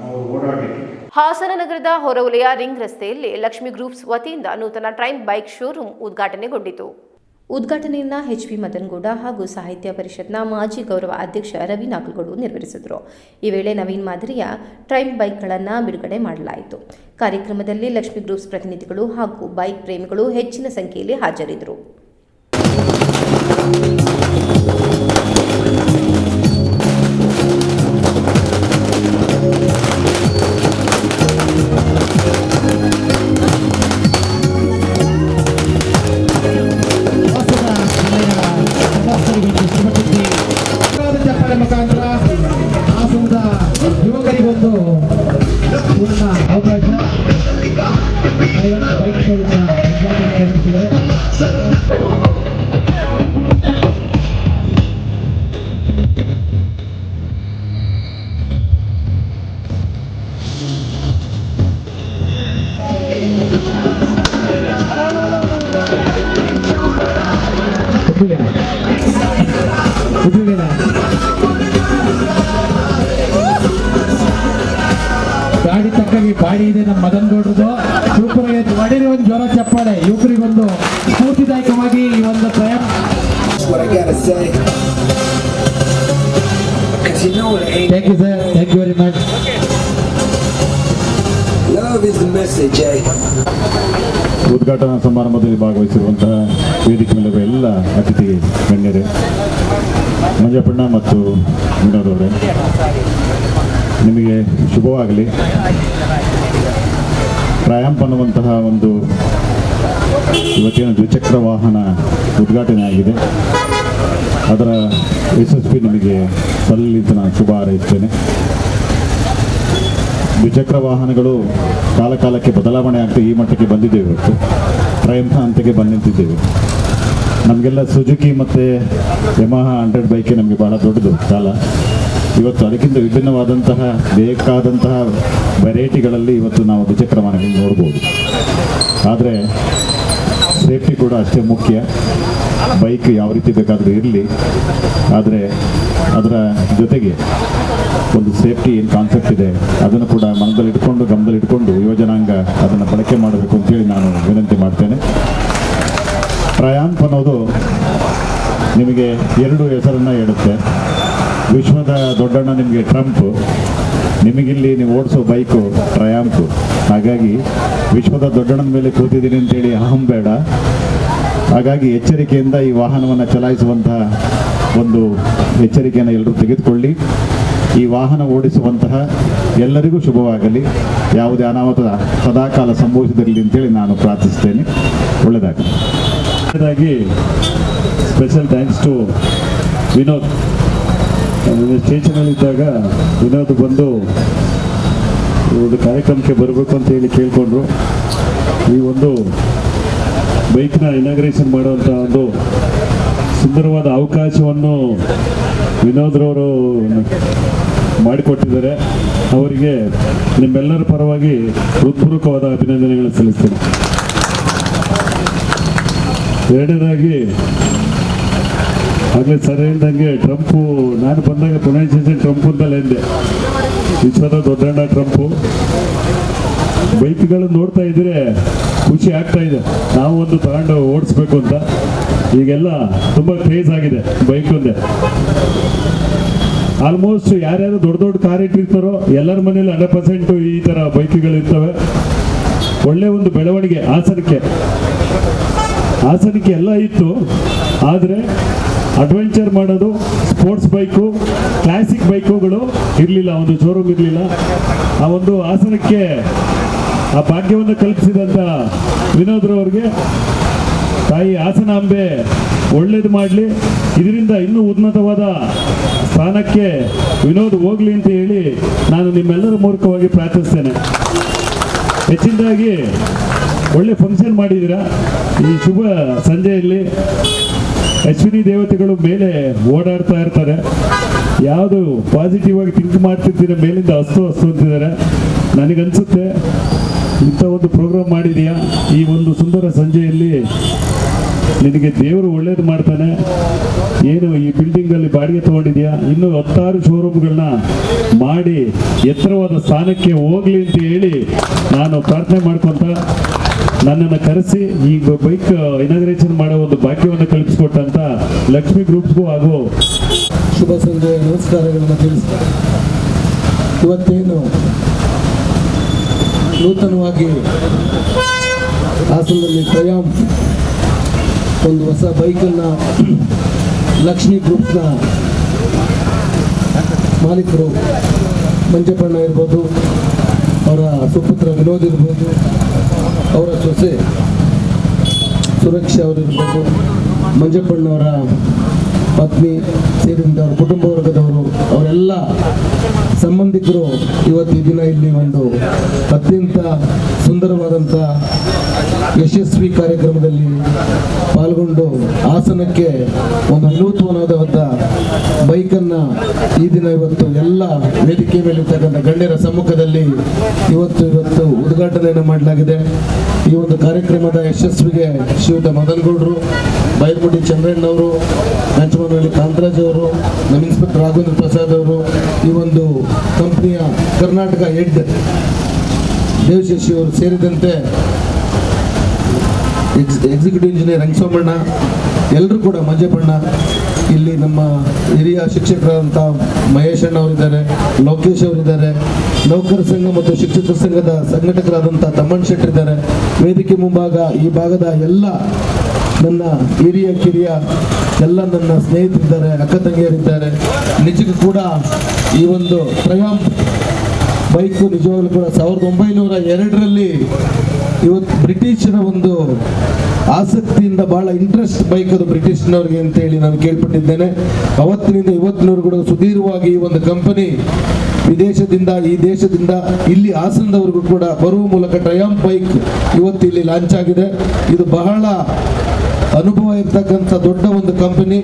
ಅವರು ಓಡಾಡಲಿಕ್ಕೆ ಹಾಸನ ನಗರದ ಹೊರವಲಯ ರಿಂಗ್ ರಸ್ತೆಯಲ್ಲಿ ಲಕ್ಷ್ಮಿ ಗ್ರೂಪ್ಸ್ ವತಿಯಿಂದ ನೂತನ ಟ್ರೈಮ್ ಬೈಕ್ ಶೋರೂಮ್ ಉದ್ಘಾಟನೆಗೊಂಡಿತು. ಉದ್ಘಾಟನೆಯನ್ನ HP ಮದನಗೌಡ ಹಾಗೂ ಸಾಹಿತ್ಯ ಪರಿಷತ್ನ ಮಾಜಿ ಗೌರವ ಅಧ್ಯಕ್ಷ ರವಿ ನಾಗಲಗೌಡ ನೆರವೇರಿಸಿದರು. ಈ ವೇಳೆ ನವೀನ್ ಮಾದರಿಯ ಟ್ರೈಮ್ ಬೈಕ್ಗಳನ್ನು ಬಿಡುಗಡೆ ಮಾಡಲಾಯಿತು. ಕಾರ್ಯಕ್ರಮದಲ್ಲಿ ಲಕ್ಷ್ಮಿ ಗ್ರೂಪ್ಸ್ ಪ್ರತಿನಿಧಿಗಳು ಹಾಗೂ ಬೈಕ್ ಪ್ರೇಮಿಗಳು ಹೆಚ್ಚಿನ ಸಂಖ್ಯೆಯಲ್ಲಿ ಹಾಜರಿದ್ದರು. ಮುಖಾಂತರ ಹಾಸನದ ಯುವಕರಿಗೊಂದು ಪೂರ್ಣ ಅವಕಾಶ ಬೈಕ್ ಶೋರೂಮ್ನ ಉದ್ಘಾಟನೆ ನಮ್ಮ ಮದನ್ ಗೌಡ್ರದು. ಯುವಕರಿಗೆ ಹೊಡಿರಿ ಒಂದು ಜ್ವರ ಚಪ್ಪಾಳೆ, ಯುವಕರಿಗೊಂದು ಸ್ಫೂರ್ತಿದಾಯಕವಾಗಿ ಈ ಒಂದು ಸ್ವಯಂ what I gotta say. Cause you know it ain't. Thank you sir, thank you very much. Love is the message, eh? ಉದ್ಘಾಟನಾ ಸಮಾರಂಭದಲ್ಲಿ ಭಾಗವಹಿಸಿರುವಂತಹ ವೇದಿಕೆ ಮೇಲಿರುವ ಎಲ್ಲ ಅತಿಥಿ ಗಣ್ಯರೇ, ಮಂಜಪ್ಪಣ್ಣ ಮತ್ತು ವಿನೋದ್ ಅವರೇ, ನಿಮಗೆ ಶುಭವಾಗಲಿ. ಟ್ರಯಾಂಪ್ ಅನ್ನುವಂತಹ ಒಂದು ಇವತ್ತಿನ ದ್ವಿಚಕ್ರ ವಾಹನ ಉದ್ಘಾಟನೆ ಆಗಿದೆ. ಅದರ ಯಶಸ್ವಿ ನಿಮಗೆ ಸಲ್ಲಲಿ ಅಂತ ನಾನು ಶುಭ ಹಾರೈಸ್ತೇನೆ. ದ್ವಿಚಕ್ರ ವಾಹನಗಳು ಕಾಲ ಕಾಲಕ್ಕೆ ಬದಲಾವಣೆ ಆಗ್ತಾ ಈ ಮಟ್ಟಕ್ಕೆ ಬಂದಿದ್ದೇವೆ. ಇವತ್ತು ಟ್ರಯಂಫ್ ಹಂತಕ್ಕೆ ಬಂದು ನಿಂತಿದ್ದೇವೆ. ನಮಗೆಲ್ಲ ಸುಜುಕಿ ಮತ್ತು ಯಮಹಾ 100 ಬೈಕೆ ನಮಗೆ ಬಹಳ ದೊಡ್ಡದು ಕಾಲ. ಇವತ್ತು ಅದಕ್ಕಿಂತ ವಿಭಿನ್ನವಾದಂತಹ ಬೇಕಾದಂತಹ ವೆರೈಟಿಗಳಲ್ಲಿ ಇವತ್ತು ನಾವು ದ್ವಿಚಕ್ರ ವಾಹನಗಳನ್ನು ನೋಡ್ಬೋದು. ಆದರೆ ಸೇಫ್ಟಿ ಕೂಡ ಅಷ್ಟೇ ಮುಖ್ಯ. ಬೈಕ್ ಯಾವ ರೀತಿ ಬೇಕಾದರೂ ಇರಲಿ, ಆದರೆ ಅದರ ಜೊತೆಗೆ ಒಂದು ಸೇಫ್ಟಿ ಏನು ಕಾನ್ಸೆಪ್ಟ್ ಇದೆ ಅದನ್ನು ಕೂಡ ಮನದಲ್ಲಿಟ್ಕೊಂಡು ಗಮನದಲ್ಲಿಟ್ಕೊಂಡು ಯುವಜನಾಂಗ ಅದನ್ನು ಬಳಕೆ ಮಾಡಬೇಕು ಅಂತೇಳಿ ನಾನು ವಿನಂತಿ ಮಾಡ್ತೇನೆ. ಟ್ರಯಾಂಪ್ ಅನ್ನೋದು ನಿಮಗೆ 2 ಹೆಸರನ್ನು ಹೇಳುತ್ತೆ. ವಿಶ್ವದ ದೊಡ್ಡಣ್ಣ ನಿಮಗೆ ಟ್ರಂಪ್, ನಿಮಗಿಲ್ಲಿ ನೀವು ಓಡಿಸೋ ಬೈಕು ಟ್ರಯಾಂಪ್. ಹಾಗಾಗಿ ವಿಶ್ವದ ದೊಡ್ಡಣ್ಣನ ಮೇಲೆ ಕೂತಿದ್ದೀನಿ ಅಂತೇಳಿ ಅಹಂ ಬೇಡ. ಹಾಗಾಗಿ ಎಚ್ಚರಿಕೆಯಿಂದ ಈ ವಾಹನವನ್ನು ಚಲಾಯಿಸುವಂತಹ ಒಂದು ಎಚ್ಚರಿಕೆಯನ್ನು ಎಲ್ಲರೂ ತೆಗೆದುಕೊಳ್ಳಿ. ಈ ವಾಹನ ಓಡಿಸುವಂತಹ ಎಲ್ಲರಿಗೂ ಶುಭವಾಗಲಿ. ಯಾವುದೇ ಅನಾಹುತ ಸದಾಕಾಲ ಸಂಭವಿಸದಿರಲಿ ಅಂತೇಳಿ ನಾನು ಪ್ರಾರ್ಥಿಸ್ತೇನೆ. ಒಳ್ಳೆಯದಾಗಲಿ. ಹಾಗಾಗಿ ಸ್ಪೆಷಲ್ ಥ್ಯಾಂಕ್ಸ್ ಟು ವಿನೋದ್. ಸ್ಟೇಷನಲ್ಲಿದ್ದಾಗ ವಿನೋದ್ ಬಂದು ಒಂದು ಕಾರ್ಯಕ್ರಮಕ್ಕೆ ಬರಬೇಕು ಅಂತ ಹೇಳಿ ಕೇಳಿಕೊಂಡ್ರು. ಈ ಒಂದು ಬೈಕ್ನ ಇನಾಗ್ರೇಷನ್ ಮಾಡುವಂಥ ಒಂದು ಸುಂದರವಾದ ಅವಕಾಶವನ್ನು ವಿನೋದ್ರವರು ಮಾಡಿಕೊಟ್ಟಿದ್ದಾರೆ. ಅವರಿಗೆ ನಿಮ್ಮೆಲ್ಲರ ಪರವಾಗಿ ಹೃತ್ಪೂರ್ವಕವಾದ ಅಭಿನಂದನೆಗಳನ್ನು ಸಲ್ಲಿಸ್ತೇನೆ. ಎರಡನೇದಾಗಿ ಆಗಲೇ ಸರ್ ಹೇಳ್ದಂಗೆ ಟ್ರಂಪು, ನಾನು ಬಂದಾಗ ಪ್ರೊನೌನ್ಸಿಯೇಷನ್ ಟ್ರಂಪು ಅಂತಲೇ ಎಂದೆ. ವಿಶ್ವದ ದೊಡ್ಡಣ್ಣ ಟ್ರಂಪು. ಬೈಕ್ಗಳು ನೋಡ್ತಾ ಇದ್ರೆ ಖುಷಿ ಆಗ್ತಾ ಇದೆ. ನಾವು ಒಂದು ತಗೊಂಡು ಓಡಿಸ್ಬೇಕು ಅಂತ. ಈಗೆಲ್ಲ ತುಂಬ ಕ್ರೇಜ್ ಆಗಿದೆ ಬೈಕ್ ಒಂದೇ. ಆಲ್ಮೋಸ್ಟ್ ಯಾರ್ಯಾರು ದೊಡ್ಡ ದೊಡ್ಡ ಕಾರ್ ಇಟ್ಟಿರ್ತಾರೋ ಎಲ್ಲರ ಮನೇಲಿ 100% ಈ ಥರ ಬೈಕ್ಗಳು ಇರ್ತವೆ. ಒಳ್ಳೆ ಒಂದು ಬೆಳವಣಿಗೆ. ಹಾಸನಕ್ಕೆ ಎಲ್ಲ ಇತ್ತು, ಆದರೆ ಅಡ್ವೆಂಚರ್ ಮಾಡೋದು, ಸ್ಪೋರ್ಟ್ಸ್ ಬೈಕು, ಕ್ಲಾಸಿಕ್ ಬೈಕುಗಳು ಇರಲಿಲ್ಲ, ಒಂದು ಶೋರೂಮ್ ಇರಲಿಲ್ಲ. ಆ ಒಂದು ಹಾಸನಕ್ಕೆ ಆ ಭಾಗ್ಯವನ್ನು ಕಲ್ಪಿಸಿದಂಥ ವಿನೋದ್ರವ್ರಿಗೆ ತಾಯಿ ಹಾಸನಾಂಬೆ ಒಳ್ಳೇದು ಮಾಡಲಿ. ಇದರಿಂದ ಇನ್ನೂ ಉನ್ನತವಾದ ಸ್ಥಾನಕ್ಕೆ ವಿನೋದ್ ಹೋಗಲಿ ಅಂತ ಹೇಳಿ ನಾನು ನಿಮ್ಮೆಲ್ಲರ ಮೂಲಕವಾಗಿ ಪ್ರಾರ್ಥಿಸ್ತೇನೆ. ಹೆಚ್ಚಿನದಾಗಿ ಒಳ್ಳೆ ಫಂಕ್ಷನ್ ಮಾಡಿದ್ದೀರಾ. ಈ ಶುಭ ಸಂಜೆಯಲ್ಲಿ ಅಶ್ವಿನಿ ದೇವತೆಗಳು ಮೇಲೆ ಓಡಾಡ್ತಾ ಇರ್ತಾರೆ. ಯಾವುದು ಪಾಸಿಟಿವ್ ಆಗಿ ಥಿಂಕ್ ಮಾಡ್ತಿರ್ತೀರ, ಮೇಲಿಂದ ಅಸ್ತು ಅಂತಿದ್ದಾರೆ. ನನಗನ್ಸುತ್ತೆ ಇಂಥ ಒಂದು ಪ್ರೋಗ್ರಾಮ್ ಮಾಡಿದೆಯಾ ಈ ಒಂದು ಸುಂದರ ಸಂಜೆಯಲ್ಲಿ, ನಿನಗೆ ದೇವರು ಒಳ್ಳೇದು ಮಾಡ್ತಾನೆ. ಏನು ಈ ಬಿಲ್ಡಿಂಗಲ್ಲಿ ಬಾಡಿಗೆ ತೊಗೊಂಡಿದ್ಯಾ, ಇನ್ನೂ 16 ಶೋರೂಮ್ಗಳನ್ನ ಮಾಡಿ ಎತ್ತರವಾದ ಸ್ಥಾನಕ್ಕೆ ಹೋಗಲಿ ಅಂತ ಹೇಳಿ ನಾನು ಪ್ರಾರ್ಥನೆ ಮಾಡ್ಕೊತ, ನನ್ನನ್ನು ಕರೆಸಿ ಈ ಬೈಕ್ ಇನಾಗ್ರೇಷನ್ ಮಾಡೋ ಒಂದು ಭಾಗ್ಯವನ್ನು ಕಲ್ಪಿಸಿಕೊಟ್ಟಂತ ಲಕ್ಷ್ಮಿ ಗ್ರೂಪ್ಸ್ಗೂ ಹಾಗೂ ಶುಭ ಸಂಜೆ ನಮಸ್ಕಾರಗಳನ್ನು ತಿಳಿಸ್ತಾರೆ. ಇವತ್ತೇನು ನೂತನವಾಗಿ ಹಾಸನದಲ್ಲಿ ಟ್ರಯಾಂಪ್ ಒಂದು ಹೊಸ ಬೈಕನ್ನು ಲಕ್ಷ್ಮಿ ಗ್ರೂಪ್ಸ್ನ ಮಾಲೀಕರು ಮಂಜಪ್ಪಣ್ಣ ಇರ್ಬೋದು, ಅವರ ಸುಪುತ್ರ ವಿನೋದ್ ಇರ್ಬೋದು, ಅವರ ಸೊಸೆ ಸುರಕ್ಷಾ ಅವರಿರ್ಬೋದು, ಮಂಜಪ್ಪಣ್ಣವರ ಪತ್ನಿ ಸೇರಿದಂತೆ ಅವರ ಕುಟುಂಬ ವರ್ಗದವರು, ಅವರೆಲ್ಲ ಸಂಬಂಧಿಕರು ಇವತ್ತು ಈ ದಿನ ಇಲ್ಲಿ ಒಂದು ಅತ್ಯಂತ ಸುಂದರವಾದಂಥ ಯಶಸ್ವಿ ಕಾರ್ಯಕ್ರಮದಲ್ಲಿ ಪಾಲ್ಗೊಂಡು ಹಾಸನಕ್ಕೆ ಒಂದು ವಿನೂತನವಾದ ಬೈಕನ್ನು ಈ ದಿನ ಇವತ್ತು ಎಲ್ಲ ವೇದಿಕೆ ಮೇಲಿರ್ತಕ್ಕಂಥ ಗಣ್ಯರ ಸಮ್ಮುಖದಲ್ಲಿ ಇವತ್ತು ಉದ್ಘಾಟನೆಯನ್ನು ಮಾಡಲಾಗಿದೆ. ಈ ಒಂದು ಕಾರ್ಯಕ್ರಮದ ಯಶಸ್ವಿಗೆ ಶ್ರೀಯುತ ಮದನ್ ಗೌಡ್ರು, ಬೈರ್ಗುಡಿ ಚಂದ್ರಣ್ಣವರು, ನಂಚಮನಹಳ್ಳಿ ಕಾಂತರಾಜ್ ಅವರು, ನಮ್ಮ ಇನ್ಸ್ಪೆಕ್ಟರ್ ರಾಘವೇಂದ್ರ ಪ್ರಸಾದ್ ಅವರು, ಈ ಒಂದು ಕಂಪ್ನಿಯ ಕರ್ನಾಟಕ ಹೆಡ್ ದೇವಶಶಿ ಅವರು ಸೇರಿದಂತೆ ಎಕ್ಸಿಕ್ಯೂಟಿವ್ ಇಂಜಿನಿಯರ್ ರಂಗಸೋಮಣ್ಣ, ಎಲ್ಲರೂ ಕೂಡ ಮಂಜಪ್ಪಣ್ಣ, ಇಲ್ಲಿ ನಮ್ಮ ಹಿರಿಯ ಶಿಕ್ಷಕರಾದಂಥ ಮಹೇಶ್ ಅಣ್ಣ ಅವರಿದ್ದಾರೆ, ಲೋಕೇಶ್ ಅವರಿದ್ದಾರೆ, ನೌಕರ ಸಂಘ ಮತ್ತು ಶಿಕ್ಷಕರ ಸಂಘದ ಸಂಘಟಕರಾದಂಥ ತಮ್ಮಣ್ಣ ಶೆಟ್ಟಿ ಇದ್ದಾರೆ. ವೇದಿಕೆ ಮುಂಭಾಗ ಈ ಭಾಗದ ಎಲ್ಲ ನನ್ನ ಹಿರಿಯ ಕಿರಿಯ ಎಲ್ಲ ನನ್ನ ಸ್ನೇಹಿತರಿದ್ದಾರೆ, ಅಕ್ಕ ತಂಗಿಯರಿದ್ದಾರೆ. ನಿಜಕ್ಕೂ ಕೂಡ ಈ ಒಂದು ಟ್ರಯಾಂಪ್ ಬೈಕು ನಿಜವಾಗ್ಲೂ ಕೂಡ 1902ರಲ್ಲಿ ಇವತ್ತು ಬ್ರಿಟಿಷರ ಒಂದು ಆಸಕ್ತಿಯಿಂದ ಬಹಳ ಇಂಟ್ರೆಸ್ಟ್ ಬೈಕ್ ಅದು ಬ್ರಿಟಿಷ್ನವ್ರಿಗೆ ಅಂತೇಳಿ ನಾನು ಕೇಳ್ಪಟ್ಟಿದ್ದೇನೆ. ಅವತ್ತಿನಿಂದ ಇವತ್ತಿನವರೆಗೂ ಕೂಡ ಸುದೀರ್ಘವಾಗಿ ಈ ಒಂದು ಕಂಪನಿ ವಿದೇಶದಿಂದ ಈ ದೇಶದಿಂದ ಇಲ್ಲಿ ಹಾಸನದವರೆಗೂ ಕೂಡ ಬರುವ ಮೂಲಕ ಟ್ರಯಾಂಪ್ ಬೈಕ್ ಇವತ್ತು ಇಲ್ಲಿ ಲಾಂಚ್ ಆಗಿದೆ. ಇದು ಬಹಳ ಅನುಭವ ಇರ್ತಕ್ಕಂಥ ದೊಡ್ಡ ಒಂದು ಕಂಪನಿ.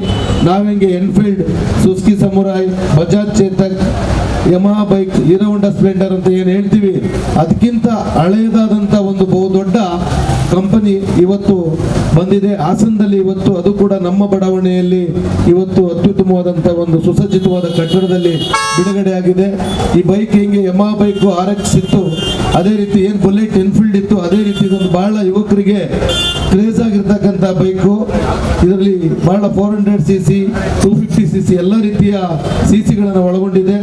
ನಾವೆಂಗೆ Enfield, Suzuki Samurai, Bajaj Chetak, Yamaha bike, Hero Honda Splendor ಅಂತ ಏನು ಹೇಳ್ತೀವಿ, ಅದಕ್ಕಿಂತ ಹಳೆಯದಾದಂಥ ಒಂದು ಬಹುದೊಡ್ಡ ಕಂಪನಿ ಇವತ್ತು ಬಂದಿದೆ ಹಾಸನದಲ್ಲಿ. ಇವತ್ತು ಅದು ಕೂಡ ನಮ್ಮ ಬಡಾವಣೆಯಲ್ಲಿ ಇವತ್ತು ಅತ್ಯುತ್ತಮವಾದಂಥ ಒಂದು ಸುಸಜ್ಜಿತವಾದ ಕಟ್ಟಡದಲ್ಲಿ ಬಿಡುಗಡೆ ಆಗಿದೆ. ಈ ಬೈಕ್ ಹೆಂಗೆ ಯಮಹಾ ಬೈಕು RX ಇತ್ತು, ಅದೇ ರೀತಿ ಏನು ಬುಲೆಟ್ ಎನ್ಫೀಲ್ಡ್ ಇತ್ತು, ಅದೇ ರೀತಿ ಇದೊಂದು ಬಹಳ ಯುವಕರಿಗೆ ಕ್ರೇಜ್ ಆಗಿರ್ತಕ್ಕಂಥ ಬೈಕು. ಇದರಲ್ಲಿ ಬಹಳ 400cc 250cc ಎಲ್ಲ ರೀತಿಯ ಸಿಸಿಗಳನ್ನು ಒಳಗೊಂಡಿದೆ.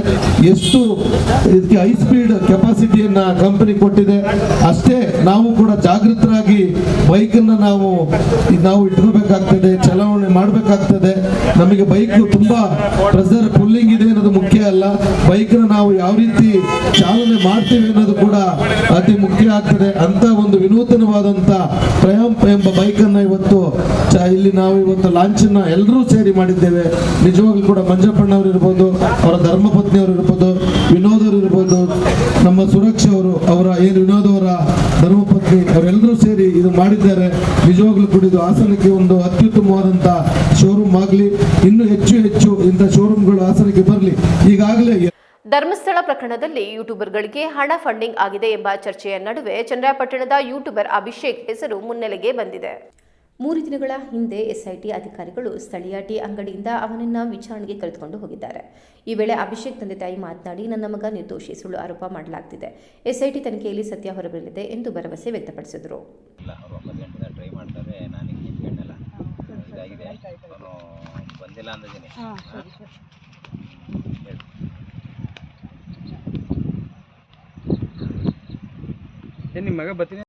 ಎಷ್ಟು ಇದಕ್ಕೆ ಹೈ ಸ್ಪೀಡ್ ಕೆಪಾಸಿಟಿಯನ್ನ ಕಂಪನಿ ಕೊಟ್ಟಿದೆ, ಅಷ್ಟೇ ನಾವು ಕೂಡ ಜಾಗೃತರಾಗಿ ಬೈಕನ್ನು ನಾವು ಇಟ್ಕೋಬೇಕಾಗ್ತದೆ, ಚಲಾವಣೆ ಮಾಡಬೇಕಾಗ್ತದೆ. ನಮಗೆ ಬೈಕ್ ತುಂಬಾ ಪ್ರೆಷರ್ ಪುಲ್ಲಿಂಗ್ ಇದೆ ಅನ್ನೋದು ಮುಖ್ಯ ಅಲ್ಲ, ಬೈಕ್ನ ನಾವು ಯಾವ ರೀತಿ ಚಾಲನೆ ಮಾಡ್ತೀವಿ ಅನ್ನೋದು ಕೂಡ ಅತಿ ಮುಖ್ಯ ಆಗ್ತದೆ. ಅಂತ ಒಂದು ವಿನೂತನವಾದಂಥ ಟ್ರಯಾಂಪ್ ಎಂಬ ಬೈಕನ್ನು ಇವತ್ತು ಇಲ್ಲಿ ನಾವು ಇವತ್ತು ಲಾಂಚನ್ನ ಎಲ್ಲರೂ ಸೇರಿ ಮಾಡಿದ್ದೇವೆ. ನಿಜವಾಗ್ಲೂ ಕೂಡ ಮಂಜಪ್ಪಣ್ಣ ಅವರು ಇರ್ಬೋದು, ಅವರ ಧರ್ಮಪತ್ನಿ ಅವರು ಇರ್ಬೋದು, ವಿನೋದ್ ಅವರು ಇರ್ಬೋದು, ನಮ್ಮ ಸುರಕ್ಷಾ ಅವರು, ಅವರ ಏನು ವಿನೋದ್ ಅವರ ಧರ್ಮಪತ್ನಿ, ಅವರೆಲ್ಲರೂ ಸೇರಿ ಇದು ಮಾಡಿದ್ದಾರೆ. ನಿಜವಾಗ್ಲೂ ಕೂಡ ಇದು ಹಾಸನಕ್ಕೆ ಒಂದು ಅತ್ಯುತ್ತಮವಾದಂಥ ಶೋರೂಮ್ ಆಗಲಿ, ಇನ್ನೂ ಹೆಚ್ಚು ಹೆಚ್ಚು ಇಂಥ ಶೋರೂಮ್ಗಳು ಹಾಸನಕ್ಕೆ ಬರಲಿ. ಈಗಾಗಲೇ ಧರ್ಮಸ್ಥಳ ಪ್ರಕರಣದಲ್ಲಿ ಯೂಟ್ಯೂಬರ್ಗಳಿಗೆ ಹಣ ಫಂಡಿಂಗ್ ಆಗಿದೆ ಎಂಬ ಚರ್ಚೆಯ ನಡುವೆ ಚನ್ನರಾಯಪಟ್ಟಣದ ಯೂಟ್ಯೂಬರ್ ಅಭಿಷೇಕ್ ಹೆಸರು ಮುನ್ನೆಲೆಗೆ ಬಂದಿದೆ. 3 ದಿನಗಳ ಹಿಂದೆ SIT ಅಧಿಕಾರಿಗಳು ಸ್ಥಳೀಯ ಟೀ ಅಂಗಡಿಯಿಂದ ಅವನನ್ನು ವಿಚಾರಣೆಗೆ ಕರೆದುಕೊಂಡು ಹೋಗಿದ್ದಾರೆ. ಈ ವೇಳೆ ಅಭಿಷೇಕ್ ತಂದೆ ತಾಯಿ ಮಾತನಾಡಿ, ನನ್ನ ಮಗ ನಿರ್ದೋಷಿ, ಸುಳ್ಳು ಆರೋಪ ಮಾಡಲಾಗ್ತಿದೆ, SIT ತನಿಖೆಯಲ್ಲಿ ಸತ್ಯ ಹೊರಬರಲಿದೆ ಎಂದು ಭರವಸೆ ವ್ಯಕ್ತಪಡಿಸಿದರು. ಟ್ರೈ ಮಾಡ್ತಾರೆ, ನಾನು ಕೇಳಲ್ಲ, ಇದಾಗಿದೆ, ಅವನು ಬಂದಿಲ್ಲ ಅಂದಿದ್ದೀನಿ. ನಿಮ್ಮ ಮಗ ಬರ್ತೀನಿ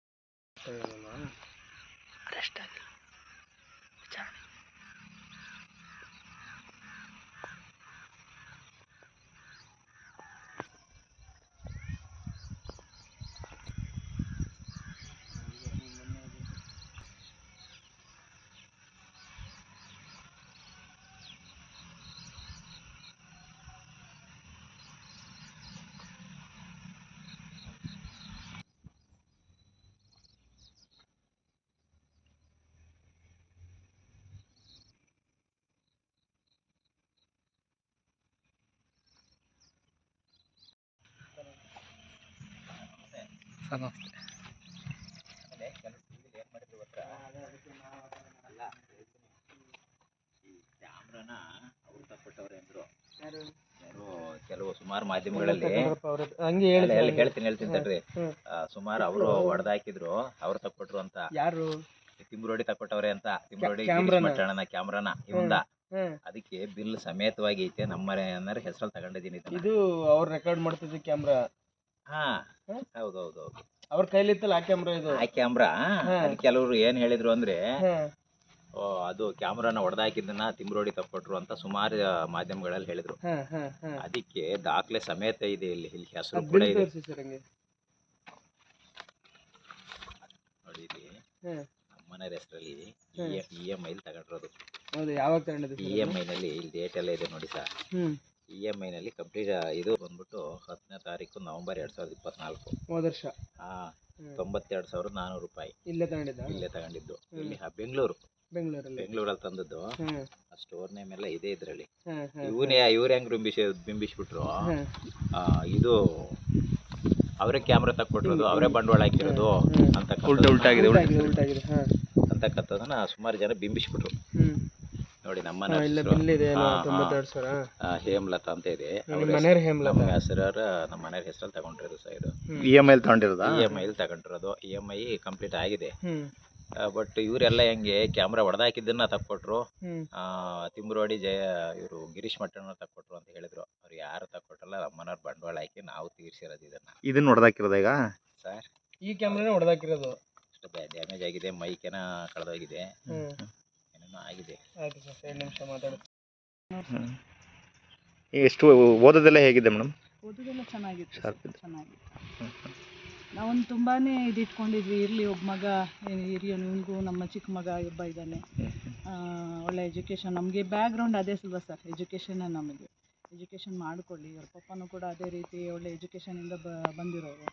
ನಮಸ್ತೆ. ಕ್ಯಾಮ್ರಾನ ಅವ್ರು ತಕ್ಕೊಟ್ಟವ್ರೆ ಅಂದ್ರು ಯಾರು ಕೆಲವು ಸುಮಾರು ಮಾಧ್ಯಮಗಳಲ್ಲಿ. ಹೇಳ್ತೀನಿ ತಡ್ರಿ, ಸುಮಾರು ಅವರು ಹೊಡೆದಾಕಿದ್ರು, ಅವ್ರು ತಕ್ಕೊಟ್ರು ಅಂತ. ಯಾರು? ತಿಮ್ರೋಡಿ ತಕ್ಕೊಟ್ಟವ್ರೆ ಅಂತ. ತಿಮ್ರೋಡಿ ಕ್ಯಾಮ್ರಾನ ಇವಂದ. ಅದಕ್ಕೆ ಬಿಲ್ ಸಮೇತವಾಗಿ ಐತೆ, ನಮ್ಮ ಹೆಸರಲ್ಲಿ ತಗೊಂಡಿದ್ದೀನಿ. ಇದು ಅವ್ರು ರೆಕಾರ್ಡ್ ಮಾಡ್ತಿದ್ದ ಕ್ಯಾಮ್ರಾ. ಹಾ, ಹೌದೌದು, ಅವ್ರ ಕೈಲಿತ್ತಲ್ಲ ಆ ಕ್ಯಾಮ್ರಾ. ಇದು ಆ ಕ್ಯಾಮ್ರಾ. ಕೆಲವರು ಏನ್ ಹೇಳಿದ್ರು ಅಂದ್ರೆ, ಅದು ಕ್ಯಾಮ್ರಾನ ಹೊಡೆದಾಕಿದ್ದನ್ನ ತಿಮ್ರೋಡಿ ತಕ್ಕೊಟ್ರು ಅಂತ ಸುಮಾರು ಮಾಧ್ಯಮಗಳಲ್ಲಿ ಹೇಳಿದ್ರು. ಅದಕ್ಕೆ ದಾಖಲೆ ಸಮೇತ ಇದೆ, ಇಲ್ಲಿ ಹೆಸರು ಕೂಡ ಇದೆ ನೋಡಿ. ಇಲ್ಲಿ ನಮ್ಮನೆ ಹೆಸರಲ್ಲಿ EMI ತಗೊಂಡಿರೋದು. ಯಾವಾಗ ತಗೊಂಡಿದ್ದು? EMI ನಲ್ಲಿ ಇಲ್ಲಿ ಡೇಟ್ ಎಲ್ಲ ಇದೆ ನೋಡಿ ಸರ್. EMI ನಲ್ಲಿ ಕಂಪ್ಲೀಟ್ ಇದು ಬಂದ್ಬಿಟ್ಟು 10ನೇ ತಾರೀಕು ನವೆಂಬರ್ 2024. ಹೋದ ವರ್ಷ. 92,400 ರೂಪಾಯಿ ಇಲ್ಲೇ ತಗೊಂಡಿದ್ದು. ಇಲ್ಲಿ ಬೆಂಗಳೂರಲ್ಲಿ ತಂದದ್ದು. ಆ ಸ್ಟೋರ್ ನೇಮ್ ಎಲ್ಲ ಇದೆ ಇದ್ರಲ್ಲಿ. ಇವ್ರು ಹೆಂಗ್ ಬಿಂಬಿಸ್ಬಿಟ್ರು, ಇದು ಅವರೇ ಕ್ಯಾಮ್ರಾ ತಕ್ಕೊಟ್ಟಿರೋದು, ಅವರೇ ಬಂಡವಾಳ ಹಾಕಿರೋದು ಅಂತಕ್ಕಂಥದ್ದನ್ನ ಸುಮಾರು ಜನ ಬಿಂಬಿಸ್ಬಿಟ್ರು. ನೋಡಿ ನಮ್ಮ ಇಲ್ಲ ನರ್ಸರು ಬಿಲ್ ಇದೆ 92,000. ಹೇಮಲತಾ ಅಂತ ಇದೆ. ನಿಮ್ಮ ಮನೆಯವ್ರ ಹೇಮಲತಾ? ನಮ್ಮ ಹೆಸರ ನಮ್ಮ ಮನೆಯವ್ರ ಹೆಸರಲ್ಲಿ ತಗೊಂಡಿರೋದು ಸರ್. ಇದು EMI ತಗೊಂಡಿರೋದಾ? EMI ತಗೊಂಡಿರೋದು. EMI ಕಂಪ್ಲೀಟ್ ಆಗಿದೆ. ಬಟ್ ಇವರೆಲ್ಲ ಹೆಂಗೆ ಕ್ಯಾಮ್ರಾ ಹೊಡೆದಾಕಿದ್ದನ್ನ ತಕ್ಕೊಟ್ರು. ತಿಮ್ರೋಡಿ ಇವರು ಗಿರೀಶ್ ಮಟ್ಟಣ್ಣ ತಕ್ಕೊಟ್ರು ಅಂತ ಹೇಳಿದ್ರು. ಅವ್ರು ಯಾರು ತಕ್ಕೊಟ್ರಲ್ಲ, ನಮ್ಮ ಮನೆಯವ್ರು ಬಂಡವಾಳ ಹಾಕಿ ನಾವು ತೀರ್ಸಿರೋದು ಇದನ್ನ ಹೊಡೆದಾಕಿರೋದ ಈಗ ಸರ್. ಈ ಕ್ಯಾಮ್ರಾನೇ ಹೊಡೆದಾಕಿರೋದು. ಅಷ್ಟು ಡ್ಯಾಮೇಜ್ ಆಗಿದೆ, ಮೈಕೇನ ಕಳೆದೋಗಿದೆ, ಏನೇನೋ ಆಗಿದೆ. ಆಯ್ತು ಸರ್, 2 ನಿಮಿಷ ಮಾತಾಡಿ. ಎಷ್ಟು ಓದೋದೆಲ್ಲ ಹೇಗಿದೆ ಮೇಡಮ್? ಓದೋದೆಲ್ಲ ಚೆನ್ನಾಗಿತ್ತು, ಚೆನ್ನಾಗಿತ್ತು. ನಾವೊಂದು ತುಂಬಾ ಇದಿಟ್ಕೊಂಡಿದ್ವಿ, ಇರಲಿ ಒಬ್ಬ ಮಗ ಹಿರಿಯನು, ಇವನಿಗೂ ನಮ್ಮ ಚಿಕ್ಕ ಮಗ ಒಬ್ಬ ಇದ್ದಾನೆ, ಒಳ್ಳೆ ಎಜುಕೇಷನ್. ನಮಗೆ ಬ್ಯಾಕ್ಗ್ರೌಂಡ್ ಅದೇ ಅಲ್ವಾ ಸರ್, ಎಜುಕೇಷನ್ನ ನಮಗೆ ಎಜುಕೇಷನ್ ಮಾಡ್ಕೊಳ್ಳಿ. ಅವ್ರ ಪಪ್ಪನೂ ಕೂಡ ಅದೇ ರೀತಿ ಒಳ್ಳೆ ಎಜುಕೇಷನಿಂದ ಬಂದಿರೋರು.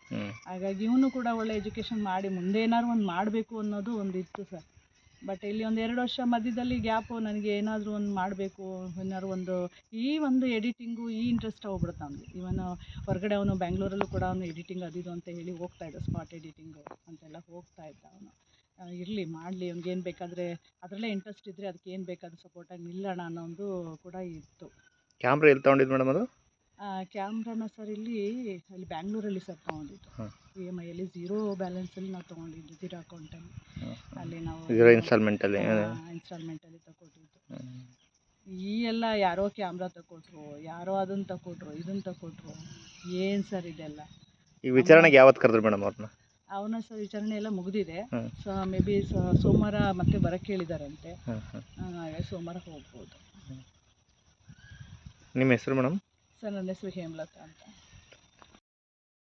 ಹಾಗಾಗಿ ಇವನು ಕೂಡ ಒಳ್ಳೆ ಎಜುಕೇಷನ್ ಮಾಡಿ ಮುಂದೆ ಏನಾದ್ರು ಒಂದು ಮಾಡಬೇಕು ಅನ್ನೋದು ಒಂದು ಇತ್ತು ಸರ್. ಬಟ್ ಇಲ್ಲಿ ಒಂದು 2 ವರ್ಷ ಮಧ್ಯದಲ್ಲಿ ಗ್ಯಾಪು, ನನಗೆ ಏನಾದರೂ ಒಂದು ಮಾಡಬೇಕು, ಏನಾದ್ರು ಒಂದು ಎಡಿಟಿಂಗು ಈ ಇಂಟ್ರೆಸ್ಟ್ ಹೋಗ್ಬಿಡುತ್ತೆ ಅವನಿಗೆ. ಇವನು ಹೊರಗಡೆ ಅವನು ಬೆಂಗಳೂರಲ್ಲೂ ಕೂಡ ಅವನು ಎಡಿಟಿಂಗ್ ಅದಿದು ಅಂತ ಹೇಳಿ ಹೋಗ್ತಾಯಿದ್ದ, ಸ್ಪಾಟ್ ಎಡಿಟಿಂಗು ಅಂತೆಲ್ಲ ಹೋಗ್ತಾಯಿದ್ದ ಅವನು. ಇರಲಿ ಮಾಡಲಿ, ಅವ್ನಿಗೇನು ಬೇಕಾದರೆ ಅದರಲ್ಲೇ ಇಂಟ್ರೆಸ್ಟ್ ಇದ್ದರೆ ಅದಕ್ಕೆ ಏನು ಬೇಕಾದರೂ ಸಪೋರ್ಟಾಗಿ ನಿಲ್ಲೋಣ ಅನ್ನೋ ಒಂದು ಕೂಡ ಇತ್ತು. ಕ್ಯಾಮ್ರಾ ಎಲ್ಲಿ ತೊಗೊಂಡಿದ್ದು ಮೇಡಮ್ ಅದು? ಕ್ಯಾಮ್ರಾನ ಸರ್ ಇಲ್ಲಿ ಬ್ಯಾಂಗ್ಳೂರಲ್ಲಿ ಸರ್ ತೊಗೊಂಡಿದ್ದು. EMIಯಲ್ಲಿ 0 ಬ್ಯಾಲೆನ್ಸಲ್ಲಿ ನಾವು ತೊಗೊಂಡಿದ್ದು, 0 ಅಕೌಂಟಲ್ಲಿ. ಅಲ್ಲಿ ನಾವು 0 ಇನ್ಸ್ಟಾಲ್ಮೆಂಟಲ್ಲಿ ತಗೊಟ್ಟಿದ್ದು. ಈ ಎಲ್ಲ ಯಾರೋ ಕ್ಯಾಮ್ರಾ ತಗೊಟ್ರು, ಯಾರೋ ಅದನ್ನು ತಗೊಟ್ರು, ಇದನ್ನು ತಗೊಟ್ರು, ಏನು ಸರ್ ಇದೆಲ್ಲ. ಈ ವಿಚಾರಣೆಗೆ ಯಾವತ್ತು ಕರೆದ್ರು ಮೇಡಮ್ ಅವ್ರನ್ನ? ಅವನ ಸರ್ ವಿಚಾರಣೆ ಎಲ್ಲ ಮುಗಿದಿದೆ. ಸೊ ಮೇ ಬಿ ಸೋಮವಾರ ಮತ್ತೆ ಬರೋಕ್ಕೆ ಹೇಳಿದಾರಂತೆ. ಹಾಗೆ ಸೋಮವಾರ ಹೋಗ್ಬೋದು. ನಿಮ್ಮ ಹೆಸರು ಮೇಡಮ್? ಸರ್ ನನ್ನ ಹೆಸರು ಹೇಮಲತಾ ಅಂತ.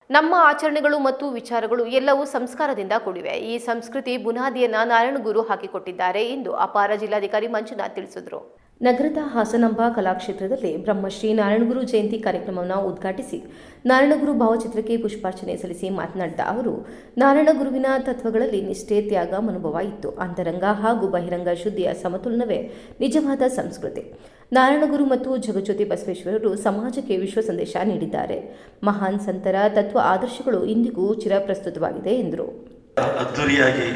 ನಮ್ಮ ಆಚರಣೆಗಳು ಮತ್ತು ವಿಚಾರಗಳು ಎಲ್ಲವೂ ಸಂಸ್ಕಾರದಿಂದ ಕೂಡಿವೆ. ಈ ಸಂಸ್ಕೃತಿ ಬುನಾದಿಯನ್ನ ನಾರಾಯಣಗುರು ಹಾಕಿಕೊಟ್ಟಿದ್ದಾರೆ ಎಂದು ಅಪಾರ ಜಿಲ್ಲಾಧಿಕಾರಿ ಮಂಜುನಾಥ್ ತಿಳಿಸಿದರು. ನಗರದ ಹಾಸನಾಂಬ ಕಲಾಕ್ಷೇತ್ರದಲ್ಲಿ ಬ್ರಹ್ಮಶ್ರೀ ನಾರಾಯಣಗುರು ಜಯಂತಿ ಕಾರ್ಯಕ್ರಮವನ್ನು ಉದ್ಘಾಟಿಸಿ ನಾರಾಯಣಗುರು ಭಾವಚಿತ್ರಕ್ಕೆ ಪುಷ್ಪಾರ್ಚನೆ ಸಲ್ಲಿಸಿ ಮಾತನಾಡಿದ ಅವರು, ನಾರಾಯಣಗುರುವಿನ ತತ್ವಗಳಲ್ಲಿ ನಿಷ್ಠೆ, ತ್ಯಾಗ, ಮನೋಭಾವ ಇತ್ತು. ಅಂತರಂಗ ಹಾಗೂ ಬಹಿರಂಗ ಶುದ್ಧಿಯ ಸಮತೋಲನವೇ ನಿಜವಾದ ಸಂಸ್ಕೃತಿ. ನಾರಾಯಣಗುರು ಮತ್ತು ಜಗಜ್ಯೋತಿ ಬಸವೇಶ್ವರರು ಸಮಾಜಕ್ಕೆ ವಿಶ್ವ ಸಂದೇಶ ನೀಡಿದ್ದಾರೆ. ಮಹಾನ್ ಸಂತರ ತತ್ವ ಆದರ್ಶಗಳು ಇಂದಿಗೂ ಚಿರಪ್ರಸ್ತುತವಾಗಿದೆ ಎಂದರು. ಅದ್ದೂರಿಯಾಗಿ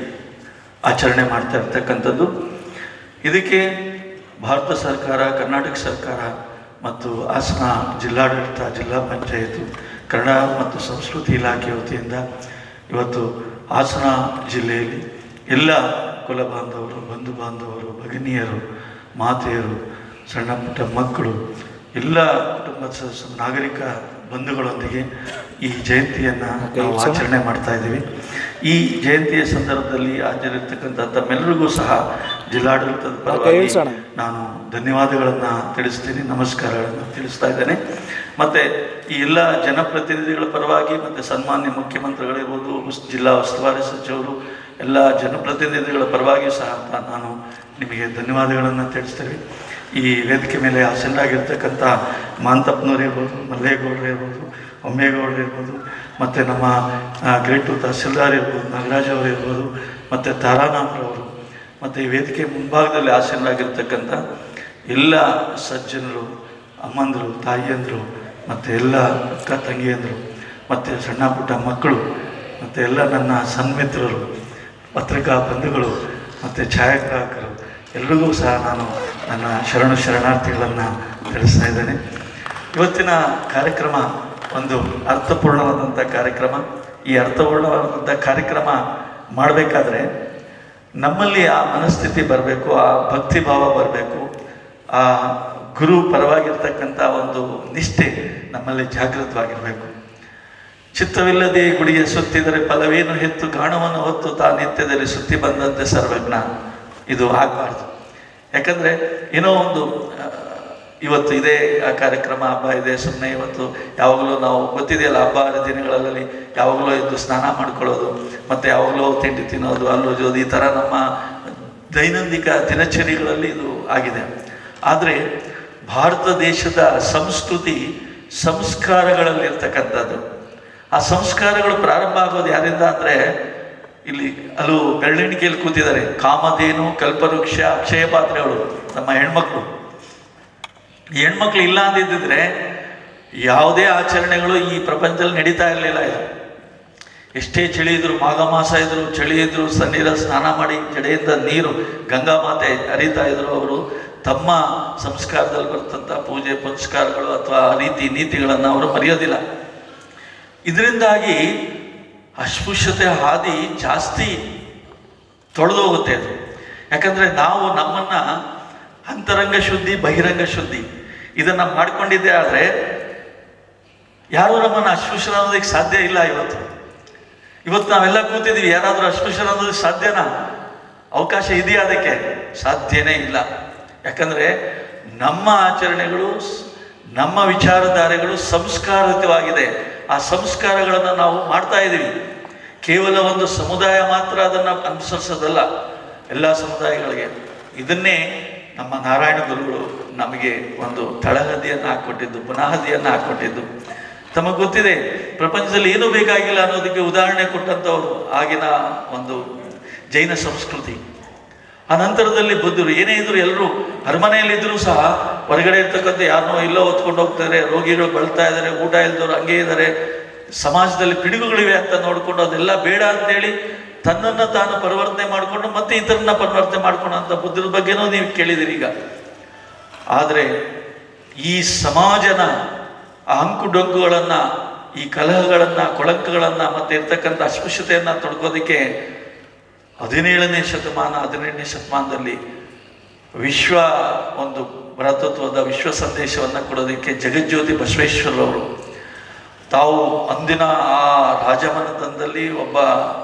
ಆಚರಣೆ ಮಾಡ್ತಾ ಇರ್ತಕ್ಕಂಥದ್ದು. ಇದಕ್ಕೆ ಭಾರತ ಸರ್ಕಾರ, ಕರ್ನಾಟಕ ಸರ್ಕಾರ ಮತ್ತು ಹಾಸನ ಜಿಲ್ಲಾಡಳಿತ, ಜಿಲ್ಲಾ ಪಂಚಾಯತ್, ಕನ್ನಡ ಮತ್ತು ಸಂಸ್ಕೃತಿ ಇಲಾಖೆ ವತಿಯಿಂದ ಇವತ್ತು ಹಾಸನ ಜಿಲ್ಲೆಯಲ್ಲಿ ಎಲ್ಲ ಕುಲ ಬಾಂಧವರು, ಬಂಧು ಬಾಂಧವರು, ಭಗಿನಿಯರು, ಮಾತೆಯರು, ಸಣ್ಣ ಪುಟ್ಟ ಮಕ್ಕಳು, ಎಲ್ಲ ಕುಟುಂಬದ ಸದಸ್ಯರು, ನಾಗರಿಕ ಬಂಧುಗಳೊಂದಿಗೆ ಈ ಜಯಂತಿಯನ್ನು ನಾವು ಆಚರಣೆ ಮಾಡ್ತಾ ಇದ್ದೀವಿ. ಈ ಜಯಂತಿಯ ಸಂದರ್ಭದಲ್ಲಿ ಹಾಜರಿರ್ತಕ್ಕಂಥ ತಮ್ಮೆಲ್ಲರಿಗೂ ಸಹ ಜಿಲ್ಲಾಡಳಿತದ ಪರವಾಗಿ ನಾನು ಧನ್ಯವಾದಗಳನ್ನು ತಿಳಿಸ್ತೀನಿ, ನಮಸ್ಕಾರಗಳನ್ನು ತಿಳಿಸ್ತಾ ಇದ್ದೇನೆ. ಮತ್ತು ಈ ಎಲ್ಲ ಜನಪ್ರತಿನಿಧಿಗಳ ಪರವಾಗಿ ಮತ್ತು ಸನ್ಮಾನ್ಯ ಮುಖ್ಯಮಂತ್ರಿಗಳಿರ್ಬೋದು, ಜಿಲ್ಲಾ ಉಸ್ತುವಾರಿ ಸಚಿವರು, ಎಲ್ಲ ಜನಪ್ರತಿನಿಧಿಗಳ ಪರವಾಗಿ ಸಹ ನಾನು ನಿಮಗೆ ಧನ್ಯವಾದಗಳನ್ನು ತಿಳಿಸ್ತೇವೆ. ಈ ವೇದಿಕೆ ಮೇಲೆ ಆಸೀನರಾಗಿರ್ತಕ್ಕಂಥ ಮಾಂತಪ್ಪನವ್ರು ಇರ್ಬೋದು, ಮಲ್ಲೇಗೌಡರು ಇರ್ಬೋದು, ಒಮ್ಮೇಗೌಡರು ಇರ್ಬೋದು, ಮತ್ತು ನಮ್ಮ ಗ್ರೇಟ್ ತಹಸೀಲ್ದಾರ್ ಇರ್ಬೋದು, ನಾಗರಾಜ್ ಅವರು ಇರ್ಬೋದು, ಮತ್ತು ತಾರಾನಾಥ್ರವರು, ಮತ್ತು ಈ ವೇದಿಕೆ ಮುಂಭಾಗದಲ್ಲಿ ಆಸೀನರಾಗಿರ್ತಕ್ಕಂಥ ಎಲ್ಲ ಸಜ್ಜನರು, ಅಮ್ಮಂದರು, ತಾಯಿಯಂದರು, ಮತ್ತು ಎಲ್ಲ ಅಕ್ಕ ತಂಗಿಯಂದರು, ಮತ್ತು ಸಣ್ಣ ಪುಟ್ಟ ಮಕ್ಕಳು, ಮತ್ತು ಎಲ್ಲ ನನ್ನ ಸನ್ಮಿತ್ರರು, ಪತ್ರಿಕಾ ಬಂಧುಗಳು ಮತ್ತು ಛಾಯಾಗ್ರಾಹಕರು ಎಲ್ರಿಗೂ ಸಹ ನಾನು ನನ್ನ ಶರಣಾರ್ಥಿಗಳನ್ನು ತಿಳಿಸ್ತಾ ಇದ್ದೇನೆ. ಇವತ್ತಿನ ಕಾರ್ಯಕ್ರಮ ಒಂದು ಅರ್ಥಪೂರ್ಣವಾದಂಥ ಕಾರ್ಯಕ್ರಮ. ಈ ಅರ್ಥಪೂರ್ಣವಾದಂಥ ಕಾರ್ಯಕ್ರಮ ಮಾಡಬೇಕಾದ್ರೆ ನಮ್ಮಲ್ಲಿ ಆ ಮನಸ್ಥಿತಿ ಬರಬೇಕು, ಆ ಭಕ್ತಿಭಾವ ಬರಬೇಕು, ಆ ಗುರು ಪರವಾಗಿರ್ತಕ್ಕಂಥ ಒಂದು ನಿಷ್ಠೆ ನಮ್ಮಲ್ಲಿ ಜಾಗೃತವಾಗಿರಬೇಕು. ಚಿತ್ತವಿಲ್ಲದೆ ಗುಡಿಯ ಸುತ್ತಿದರೆ ಫಲವೇನು ಹೆತ್ತು, ಗಾಣವನ್ನು ಹೊತ್ತು ತಾ ನಿತ್ಯದಲ್ಲಿ ಸುತ್ತಿ ಬಂದಂತೆ ಸರ್ವಜ್ಞ. ಇದು ಆಗಬಾರ್ದು. ಯಾಕಂದರೆ ಏನೋ ಒಂದು ಇವತ್ತು ಇದೇ ಕಾರ್ಯಕ್ರಮ, ಹಬ್ಬ ಇದೆ, ಸುಮ್ಮನೆ ಇವತ್ತು ಯಾವಾಗಲೂ ನಾವು ಗೊತ್ತಿದೆಯಲ್ಲ, ಹಬ್ಬ ಹರಿದಿನಗಳಲ್ಲಿ ಯಾವಾಗಲೂ ಇದ್ದು ಸ್ನಾನ ಮಾಡ್ಕೊಳ್ಳೋದು, ಮತ್ತು ಯಾವಾಗಲೂ ತಿಂಡಿ ತಿನ್ನೋದು, ಅಲ್ಲೋಜೋದು, ಈ ಥರ ನಮ್ಮ ದೈನಂದಿನ ದಿನಚರಿಗಳಲ್ಲಿ ಇದು ಆಗಿದೆ. ಆದರೆ ಭಾರತ ದೇಶದ ಸಂಸ್ಕೃತಿ ಸಂಸ್ಕಾರಗಳಲ್ಲಿರ್ತಕ್ಕಂಥದ್ದು. ಆ ಸಂಸ್ಕಾರಗಳು ಪ್ರಾರಂಭ ಆಗೋದು ಯಾರಿಂದ ಅಂದರೆ, ಇಲ್ಲಿ ಅಲ್ಲೂ ಬೆರಳೆಣಿಕೆಯಲ್ಲಿ ಕೂತಿದ್ದಾರೆ, ಕಾಮಧೇನು, ಕಲ್ಪವೃಕ್ಷ, ಅಕ್ಷಯ ಪಾತ್ರೆಗಳು, ನಮ್ಮ ಹೆಣ್ಮಕ್ಳು. ಈ ಹೆಣ್ಮಕ್ಳು ಇಲ್ಲ ಅಂದಿದ್ದರೆ ಯಾವುದೇ ಆಚರಣೆಗಳು ಈ ಪ್ರಪಂಚದಲ್ಲಿ ನಡೀತಾ ಇರಲಿಲ್ಲ. ಇದು ಎಷ್ಟೇ ಚಳಿ ಇದ್ರು, ಮಾಘ ಮಾಸ ಇದ್ರು, ಚಳಿ ಇದ್ರು, ಸನ್ನೀರ ಸ್ನಾನ ಮಾಡಿ ಜಡೆಯಿಂದ ನೀರು ಗಂಗಾ ಮಾತೆ ಹರಿತಾ ಇದ್ರು. ಅವರು ತಮ್ಮ ಸಂಸ್ಕಾರದಲ್ಲಿ ಬರ್ತಂಥ ಪೂಜೆ ಪುನಸ್ಕಾರಗಳು ಅಥವಾ ರೀತಿ ನೀತಿಗಳನ್ನು ಅವರು ಮರೆಯೋದಿಲ್ಲ. ಇದರಿಂದಾಗಿ ಅಸ್ಪೃಶ್ಯತೆ ಹಾದಿ ಜಾಸ್ತಿ ತೊಳೆದೋಗುತ್ತೆ ಅದು. ಯಾಕಂದರೆ ನಾವು ನಮ್ಮನ್ನು ಅಂತರಂಗ ಶುದ್ಧಿ ಬಹಿರಂಗ ಶುದ್ಧಿ ಇದನ್ನು ಮಾಡ್ಕೊಂಡಿದ್ದೇ ಆದರೆ ಯಾರೂ ನಮ್ಮನ್ನು ಅಸ್ಪೃಶ್ಯರಾಗೋದಕ್ಕೆ ಸಾಧ್ಯ ಇಲ್ಲ. ಇವತ್ತು ನಾವೆಲ್ಲ ಕೂತಿದ್ದೀವಿ, ಯಾರಾದರೂ ಅಸ್ಪೃಶ್ಯರಾಗೋದಕ್ಕೆ ಸಾಧ್ಯನಾ? ಅವಕಾಶ ಇದೆಯಾ? ಅದಕ್ಕೆ ಸಾಧ್ಯನೇ ಇಲ್ಲ. ಯಾಕಂದರೆ ನಮ್ಮ ಆಚರಣೆಗಳು ನಮ್ಮ ವಿಚಾರಧಾರೆಗಳು ಸಂಸ್ಕಾರಯುತವಾಗಿದೆ. ಆ ಸಂಸ್ಕಾರಗಳನ್ನು ನಾವು ಮಾಡ್ತಾ ಇದ್ದೀವಿ. ಕೇವಲ ಒಂದು ಸಮುದಾಯ ಮಾತ್ರ ಅದನ್ನು ಅನುಸರಿಸೋದಲ್ಲ, ಎಲ್ಲ ಸಮುದಾಯಗಳಿಗೆ. ಇದನ್ನೇ ನಮ್ಮ ನಾರಾಯಣ ಗುರುಗಳು ನಮಗೆ ಒಂದು ತಳಹದಿಯನ್ನು ಹಾಕ್ಕೊಟ್ಟಿದ್ದು, ಬುನಾಹದಿಯನ್ನು ಹಾಕ್ಕೊಟ್ಟಿದ್ದು. ತಮಗೆ ಗೊತ್ತಿದೆ, ಪ್ರಪಂಚದಲ್ಲಿ ಏನೂ ಬೇಕಾಗಿಲ್ಲ ಅನ್ನೋದಕ್ಕೆ ಉದಾಹರಣೆ ಕೊಟ್ಟಂಥವ್ರು ಆಗಿನ ಒಂದು ಜೈನ ಸಂಸ್ಕೃತಿ. ಆ ನಂತರದಲ್ಲಿ ಬುದ್ಧರು ಏನೇ ಇದ್ರು ಎಲ್ಲರೂ ಅರಮನೆಯಲ್ಲಿದ್ದರೂ ಸಹ ಹೊರಗಡೆ ಇರ್ತಕ್ಕಂಥ ಯಾರನ್ನೋ ಎಲ್ಲೋ ಹೊತ್ಕೊಂಡು ಹೋಗ್ತಾರೆ, ರೋಗಿಗಳು ಬಳಲ್ತಾ ಇದ್ದಾರೆ, ಊಟ ಇಲ್ದವ್ರು ಹಂಗೆ ಇದ್ದಾರೆ, ಸಮಾಜದಲ್ಲಿ ಪಿಡುಗುಗಳಿವೆ ಅಂತ ನೋಡಿಕೊಂಡು ಅದೆಲ್ಲ ಬೇಡ ಅಂತೇಳಿ ತನ್ನನ್ನು ತಾನು ಪರಿವರ್ತನೆ ಮಾಡಿಕೊಂಡು ಮತ್ತೆ ಇತರನ್ನ ಪರಿವರ್ತನೆ ಮಾಡ್ಕೊಂಡು ಅಂತ ಬುದ್ಧರ ಬಗ್ಗೆನೂ ನೀವು ಕೇಳಿದಿರಿ ಈಗ. ಆದರೆ ಈ ಸಮಾಜನ ಆ ಅಂಕುಡೊಂಕುಗಳನ್ನು, ಈ ಕಲಹಗಳನ್ನು, ಕೊಳಕುಗಳನ್ನು ಮತ್ತು ಇರ್ತಕ್ಕಂಥ ಅಸ್ಪೃಶ್ಯತೆಯನ್ನು ತೊಡ್ಕೋದಕ್ಕೆ 17ನೇ ಶತಮಾನ 18ನೇ ಶತಮಾನದಲ್ಲಿ ವಿಶ್ವ ಒಂದು ಭ್ರಾತೃತ್ವದ ವಿಶ್ವ ಸಂದೇಶವನ್ನು ಕೊಡೋದಕ್ಕೆ ಜಗಜ್ಯೋತಿ ಬಸವೇಶ್ವರರವರು ತಾವು ಅಂದಿನ ಆ ರಾಜಮನೆತನದಲ್ಲಿ ಒಬ್ಬ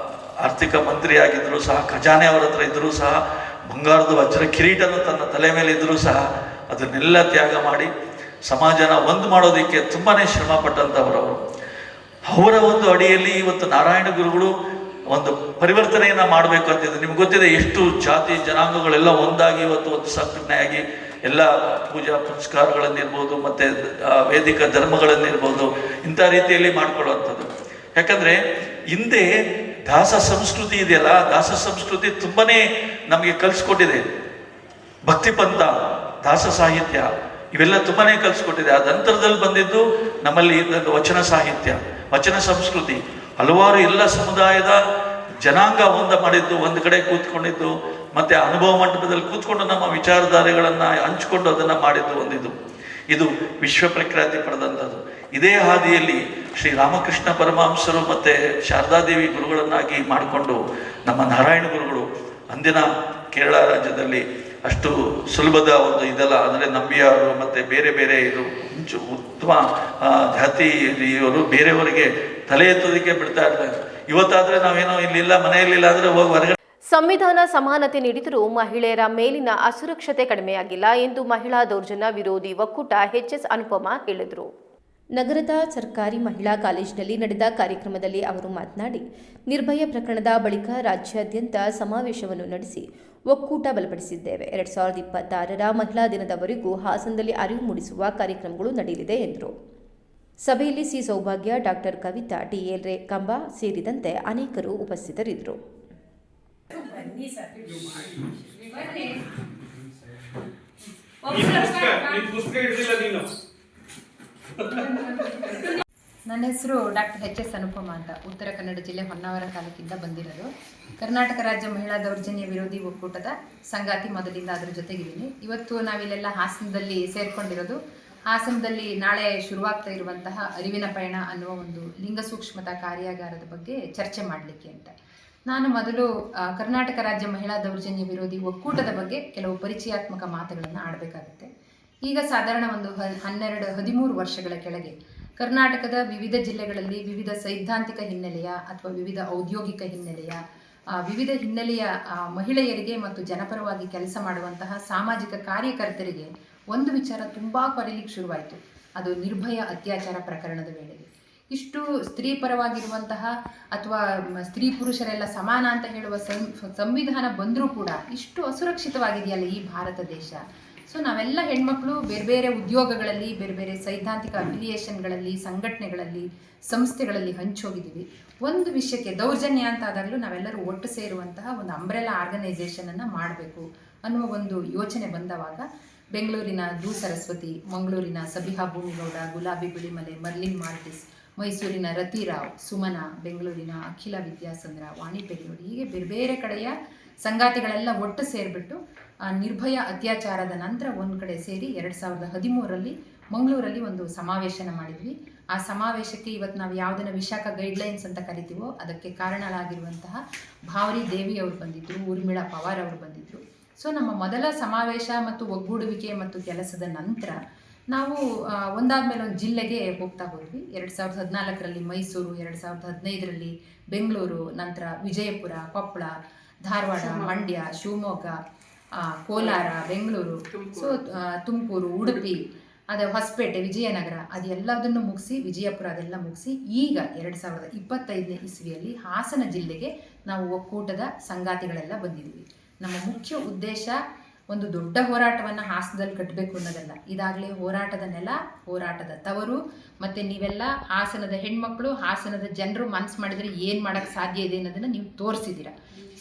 ಆರ್ಥಿಕ ಮಂತ್ರಿ ಆಗಿದ್ದರೂ ಸಹ, ಖಜಾನೆ ಅವರ ಹತ್ರ ಇದ್ದರೂ ಸಹ, ಬಂಗಾರದ ವಜ್ರ ಕಿರೀಟನ ತನ್ನ ತಲೆ ಮೇಲೆ ಇದ್ದರೂ ಸಹ ಅದನ್ನೆಲ್ಲ ತ್ಯಾಗ ಮಾಡಿ ಸಮಾಜನ ಒಂದು ಮಾಡೋದಕ್ಕೆ ತುಂಬಾ ಶ್ರಮ ಪಟ್ಟಂಥವರವರು. ಅವರ ಒಂದು ಅಡಿಯಲ್ಲಿ ಇವತ್ತು ನಾರಾಯಣ ಗುರುಗಳು ಒಂದು ಪರಿವರ್ತನೆಯನ್ನು ಮಾಡಬೇಕು ಅಂತಿದೆ. ನಿಮ್ಗೆ ಗೊತ್ತಿದೆ, ಎಷ್ಟು ಜಾತಿ ಜನಾಂಗಗಳೆಲ್ಲ ಒಂದಾಗಿ ಇವತ್ತು ಒಂದು ಸಂಘಟನೆಯಾಗಿ ಎಲ್ಲ ಪೂಜಾ ಪುನಸ್ಕಾರಗಳನ್ನಿರ್ಬೋದು ಮತ್ತು ವೇದಿಕ ಧರ್ಮಗಳನ್ನಿರ್ಬೋದು ಇಂಥ ರೀತಿಯಲ್ಲಿ ಮಾಡ್ಕೊಳ್ಳುವಂಥದ್ದು. ಯಾಕಂದರೆ ಹಿಂದೆ ದಾಸ ಸಂಸ್ಕೃತಿ ಇದೆಯಲ್ಲ, ದಾಸ ಸಂಸ್ಕೃತಿ ತುಂಬಾ ನಮಗೆ ಕಲಿಸ್ಕೊಟ್ಟಿದೆ. ಭಕ್ತಿ ಪಂಥ, ದಾಸ ಸಾಹಿತ್ಯ ಇವೆಲ್ಲ ತುಂಬಾ ಕಲಿಸ್ಕೊಟ್ಟಿದೆ. ಆ ನಂತರದಲ್ಲಿ ಬಂದಿದ್ದು ನಮ್ಮಲ್ಲಿ ವಚನ ಸಾಹಿತ್ಯ, ವಚನ ಸಂಸ್ಕೃತಿ, ಹಲವಾರು ಎಲ್ಲ ಸಮುದಾಯದ ಜನಾಂಗ ಮಾಡಿದ್ದು, ಒಂದು ಕಡೆ ಕೂತ್ಕೊಂಡಿದ್ದು, ಮತ್ತು ಅನುಭವ ಮಂಟಪದಲ್ಲಿ ಕೂತ್ಕೊಂಡು ನಮ್ಮ ವಿಚಾರಧಾರೆಗಳನ್ನು ಹಂಚಿಕೊಂಡು ಅದನ್ನು ಮಾಡಿದ್ದು ಒಂದಿದ್ದು. ಇದು ವಿಶ್ವ ಪ್ರಖ್ಯಾತಿ ಪಡೆದಂಥದ್ದು. ಇದೇ ಹಾದಿಯಲ್ಲಿ ಶ್ರೀ ರಾಮಕೃಷ್ಣ ಪರಮಹಂಸರು ಮತ್ತು ಶಾರದಾದೇವಿ ಗುರುಗಳನ್ನಾಗಿ ಮಾಡಿಕೊಂಡು ನಮ್ಮ ನಾರಾಯಣ ಗುರುಗಳು ಅಂದಿನ ಕೇರಳ ರಾಜ್ಯದಲ್ಲಿ ಅಷ್ಟು ಸುಲಭದ ಒಂದು ಇದಲ್ಲ. ಅಂದರೆ ನಂಬಿಯಾರು ಮತ್ತು ಬೇರೆ ಬೇರೆ ಇದು ಉತ್ತಮ ಜಾತಿಯವರು ಬೇರೆಯವರಿಗೆ ತಲೆ ಎತ್ತೋದಕ್ಕೆ ಬಿಡ್ತಾ ಇರ್ತಾರೆ. ಇವತ್ತಾದರೆ ನಾವೇನೋ ಇಲ್ಲಿಲ್ಲ, ಮನೆಯಲ್ಲಿಲ್ಲ ಅಂದರೆ ಹೋಗಿ ಹೊರಗಡೆ. ಸಂವಿಧಾನ ಸಮಾನತೆ ನೀಡಿದರೂ ಮಹಿಳೆಯರ ಮೇಲಿನ ಅಸುರಕ್ಷತೆ ಕಡಿಮೆಯಾಗಿಲ್ಲ ಎಂದು ಮಹಿಳಾ ದೌರ್ಜನ್ಯ ವಿರೋಧಿ ಒಕ್ಕೂಟ ಎಚ್.ಎಸ್. ಅನುಪಮಾ ಹೇಳಿದರು. ನಗರದ ಸರ್ಕಾರಿ ಮಹಿಳಾ ಕಾಲೇಜಿನಲ್ಲಿ ನಡೆದ ಕಾರ್ಯಕ್ರಮದಲ್ಲಿ ಅವರು ಮಾತನಾಡಿ, ನಿರ್ಭಯ ಪ್ರಕರಣದ ಬಳಿಕ ರಾಜ್ಯಾದ್ಯಂತ ಸಮಾವೇಶವನ್ನು ನಡೆಸಿ ಒಕ್ಕೂಟ ಬಲಪಡಿಸಿದ್ದೇವೆ. 2026ರ ಮಹಿಳಾ ದಿನದವರೆಗೂ ಹಾಸನದಲ್ಲಿ ಅರಿವು ಮೂಡಿಸುವ ಕಾರ್ಯಕ್ರಮಗಳು ನಡೆಯಲಿದೆ ಎಂದರು. ಸಭೆಯಲ್ಲಿ ಸಿ ಸೌಭಾಗ್ಯ, ಡಾಕ್ಟರ್ ಕವಿತಾ, ಟಿ.ಎಲ್. ರೇಖಾಂಬ ಸೇರಿದಂತೆ ಅನೇಕರು ಉಪಸ್ಥಿತರಿದ್ದರು. ನನ್ನ ಹೆಸರು ಡಾಕ್ಟರ್ ಎಚ್.ಎಸ್. ಅನುಪಮಾ ಅಂತ, ಉತ್ತರ ಕನ್ನಡ ಜಿಲ್ಲೆ ಹೊನ್ನಾವರ ತಾಲೂಕಿಂದ ಬಂದಿರೋದು. ಕರ್ನಾಟಕ ರಾಜ್ಯ ಮಹಿಳಾ ದೌರ್ಜನ್ಯ ವಿರೋಧಿ ಒಕ್ಕೂಟದ ಸಂಗಾತಿ, ಮೊದಲಿಂದ ಅದರ ಜೊತೆಗಿದ್ದೀನಿ. ಇವತ್ತು ನಾವಿಲ್ಲೆಲ್ಲ ಹಾಸನದಲ್ಲಿ ಸೇರ್ಕೊಂಡಿರೋದು, ಹಾಸನದಲ್ಲಿ ನಾಳೆ ಶುರುವಾಗ್ತಾ ಇರುವಂತಹ ಅರಿವಿನ ಪಯಣ ಅನ್ನುವ ಒಂದು ಲಿಂಗ ಸೂಕ್ಷ್ಮತಾ ಕಾರ್ಯಾಗಾರದ ಬಗ್ಗೆ ಚರ್ಚೆ ಮಾಡಲಿಕ್ಕೆ ಅಂತ. ನಾನು ಮೊದಲು ಕರ್ನಾಟಕ ರಾಜ್ಯ ಮಹಿಳಾ ದೌರ್ಜನ್ಯ ವಿರೋಧಿ ಒಕ್ಕೂಟದ ಬಗ್ಗೆ ಕೆಲವು ಪರಿಚಯಾತ್ಮಕ ಮಾತುಗಳನ್ನು ಆಡಬೇಕಾಗುತ್ತೆ. ಈಗ ಸಾಧಾರಣ ಒಂದು 13 ವರ್ಷಗಳ ಕೆಳಗೆ ಕರ್ನಾಟಕದ ವಿವಿಧ ಜಿಲ್ಲೆಗಳಲ್ಲಿ ವಿವಿಧ ಸೈದ್ಧಾಂತಿಕ ಹಿನ್ನೆಲೆಯ ಅಥವಾ ವಿವಿಧ ಔದ್ಯೋಗಿಕ ಹಿನ್ನೆಲೆಯ ವಿವಿಧ ಹಿನ್ನೆಲೆಯ ಮಹಿಳೆಯರಿಗೆ ಮತ್ತು ಜನಪರವಾಗಿ ಕೆಲಸ ಮಾಡುವಂತಹ ಸಾಮಾಜಿಕ ಕಾರ್ಯಕರ್ತರಿಗೆ ಒಂದು ವಿಚಾರ ತುಂಬ ಕೊರಲಿಕ್ಕೆ ಶುರುವಾಯಿತು. ಅದು ನಿರ್ಭಯ ಅತ್ಯಾಚಾರ ಪ್ರಕರಣದ ವೇಳೆಗೆ. ಇಷ್ಟು ಸ್ತ್ರೀ ಪರವಾಗಿರುವಂತಹ ಅಥವಾ ಸ್ತ್ರೀ ಪುರುಷರೆಲ್ಲ ಸಮಾನ ಅಂತ ಹೇಳುವ ಸಂವಿಧಾನ ಬಂದರೂ ಕೂಡ ಇಷ್ಟು ಅಸುರಕ್ಷಿತವಾಗಿದೆಯಲ್ಲ ಈ ಭಾರತ ದೇಶ. ಸೊ ನಾವೆಲ್ಲ ಹೆಣ್ಮಕ್ಳು ಬೇರೆ ಬೇರೆ ಉದ್ಯೋಗಗಳಲ್ಲಿ, ಬೇರೆ ಬೇರೆ ಸೈದ್ಧಾಂತಿಕ ಅಫಿಲಿಯೇಷನ್ಗಳಲ್ಲಿ, ಸಂಘಟನೆಗಳಲ್ಲಿ, ಸಂಸ್ಥೆಗಳಲ್ಲಿ ಹಂಚೋಗಿದ್ದೀವಿ. ಒಂದು ವಿಷಯಕ್ಕೆ ದೌರ್ಜನ್ಯ ಅಂತ ಆದಾಗಲೂ ನಾವೆಲ್ಲರೂ ಒಟ್ಟು ಸೇರುವಂತಹ ಒಂದು ಅಂಬ್ರೆಲಾ ಆರ್ಗನೈಸೇಷನನ್ನು ಮಾಡಬೇಕು ಅನ್ನುವ ಒಂದು ಯೋಚನೆ ಬಂದವಾಗ ಬೆಂಗಳೂರಿನ ಧೂ ಸರಸ್ವತಿ, ಮಂಗಳೂರಿನ ಸಬಿಹಾ ಭೂಮಿಗೌಡ, ಗುಲಾಬಿ ಬಿಳಿಮಲೆ, ಮರ್ಲಿನ್ ಮಾರ್ಟಿಸ್, ಮೈಸೂರಿನ ರತಿರಾವ್, ಸುಮನಾ, ಬೆಂಗಳೂರಿನ ಅಖಿಲ ವಿದ್ಯಾಸಂದ್ರ, ವಾಣಿ ಪೆರಿಯೋಡಿ, ಹೀಗೆ ಬೇರೆ ಬೇರೆ ಕಡೆಯ ಸಂಗಾತಿಗಳೆಲ್ಲ ಒಟ್ಟು ಸೇರಿಬಿಟ್ಟು ನಿರ್ಭಯ ಅತ್ಯಾಚಾರದ ನಂತರ ಒಂದು ಕಡೆ ಸೇರಿ 2013ರಲ್ಲಿ ಮಂಗಳೂರಲ್ಲಿ ಒಂದು ಸಮಾವೇಶನ ಮಾಡಿದ್ವಿ. ಆ ಸಮಾವೇಶಕ್ಕೆ ಇವತ್ತು ನಾವು ಯಾವುದನ್ನು ವಿಶಾಖ ಗೈಡ್ಲೈನ್ಸ್ ಅಂತ ಕರಿತೀವೋ ಅದಕ್ಕೆ ಕಾರಣರಾಗಿರುವಂತಹ ಭಾವರಿ ದೇವಿ ಅವರು ಬಂದಿದ್ದರು, ಊರ್ಮಿಳಾ ಪವಾರ್ ಅವರು ಬಂದಿದ್ದರು. ಸೊ ನಮ್ಮ ಮೊದಲ ಸಮಾವೇಶ ಮತ್ತು ಒಗ್ಗೂಡುವಿಕೆ ಮತ್ತು ಕೆಲಸದ ನಂತರ ನಾವು ಒಂದಾದ ಮೇಲೆ ಒಂದು ಜಿಲ್ಲೆಗೆ ಹೋಗ್ತಾ ಹೋದ್ವಿ. 2014ರಲ್ಲಿ ಮೈಸೂರು, 2015ರಲ್ಲಿ ಬೆಂಗಳೂರು, ನಂತರ ವಿಜಯಪುರ, ಕೊಪ್ಪಳ, ಧಾರವಾಡ, ಮಂಡ್ಯ, ಶಿವಮೊಗ್ಗ, ಕೋಲಾರ, ಬೆಂಗಳೂರು, ಸೊ ತುಮಕೂರು, ಉಡುಪಿ, ಅದು ಹೊಸಪೇಟೆ, ವಿಜಯನಗರ, ಅದೆಲ್ಲದನ್ನು ಮುಗಿಸಿ ವಿಜಯಪುರ ಅದೆಲ್ಲ ಮುಗಿಸಿ ಈಗ 2025ನೇ ಇಸ್ವಿಯಲ್ಲಿ ಹಾಸನ ಜಿಲ್ಲೆಗೆ ನಾವು ಒಕ್ಕೂಟದ ಸಂಗಾತಿಗಳೆಲ್ಲ ಬಂದಿದ್ದೀವಿ. ನಮ್ಮ ಮುಖ್ಯ ಉದ್ದೇಶ ಒಂದು ದೊಡ್ಡ ಹೋರಾಟವನ್ನು ಹಾಸನದಲ್ಲಿ ಕಟ್ಟಬೇಕು ಅನ್ನೋದಲ್ಲ. ಇದಾಗಲೇ ಹೋರಾಟದ ನೆಲ, ಹೋರಾಟದ ತವರು, ಮತ್ತು ನೀವೆಲ್ಲ ಹಾಸನದ ಹೆಣ್ಮಕ್ಳು, ಹಾಸನದ ಜನರು ಮನಸ್ಸು ಮಾಡಿದರೆ ಏನು ಮಾಡೋಕ್ಕೆ ಸಾಧ್ಯ ಇದೆ ಅನ್ನೋದನ್ನು ನೀವು ತೋರಿಸಿದ್ದೀರ.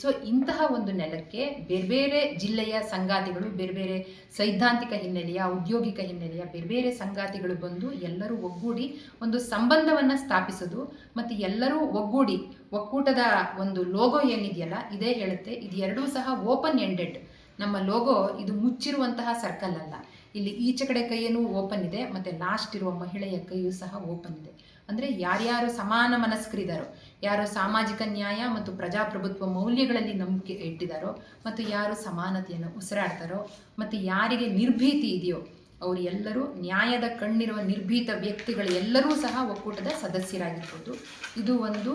ಸೊ ಇಂತಹ ಒಂದು ನೆಲಕ್ಕೆ ಬೇರೆ ಬೇರೆ ಜಿಲ್ಲೆಯ ಸಂಗಾತಿಗಳು, ಬೇರೆ ಬೇರೆ ಸೈದ್ಧಾಂತಿಕ ಹಿನ್ನೆಲೆಯ, ಔದ್ಯೋಗಿಕ ಹಿನ್ನೆಲೆಯ ಬೇರೆ ಬೇರೆ ಸಂಗಾತಿಗಳು ಬಂದು ಎಲ್ಲರೂ ಒಗ್ಗೂಡಿ ಒಂದು ಸಂಬಂಧವನ್ನು ಸ್ಥಾಪಿಸೋದು ಮತ್ತು ಎಲ್ಲರೂ ಒಗ್ಗೂಡಿ ಒಕ್ಕೂಟದ ಒಂದು ಲೋಗೋ ಏನಿದೆಯಲ್ಲ ಇದೇ ಹೇಳುತ್ತೆ. ಇದು ಎರಡೂ ಸಹ ಓಪನ್ ಎಂಡೆಡ್. ನಮ್ಮ ಲೋಗೋ ಇದು ಮುಚ್ಚಿರುವಂತಹ ಸರ್ಕಲ್ ಅಲ್ಲ. ಇಲ್ಲಿ ಈಚೆ ಕಡೆ ಕೈಯೂ ಓಪನ್ ಇದೆ ಮತ್ತು ಲಾಸ್ಟ್ ಇರುವ ಮಹಿಳೆಯ ಕೈಯೂ ಸಹ ಓಪನ್ ಇದೆ. ಅಂದರೆ ಯಾರ್ಯಾರು ಸಮಾನ ಮನಸ್ಕರಿದ್ದಾರೋ, ಯಾರು ಸಾಮಾಜಿಕ ನ್ಯಾಯ ಮತ್ತು ಪ್ರಜಾಪ್ರಭುತ್ವ ಮೌಲ್ಯಗಳಲ್ಲಿ ನಂಬಿಕೆ ಇಟ್ಟಿದ್ದಾರೋ, ಮತ್ತು ಯಾರು ಸಮಾನತೆಯನ್ನು ಉಸಿರಾಡ್ತಾರೋ, ಮತ್ತು ಯಾರಿಗೆ ನಿರ್ಭೀತಿ ಇದೆಯೋ ಅವರು ಎಲ್ಲರೂ, ನ್ಯಾಯದ ಕಣ್ಣಿರುವ ನಿರ್ಭೀತ ವ್ಯಕ್ತಿಗಳು ಎಲ್ಲರೂ ಸಹ ಒಕ್ಕೂಟದ ಸದಸ್ಯರಾಗಿರ್ಬೋದು. ಇದು ಒಂದು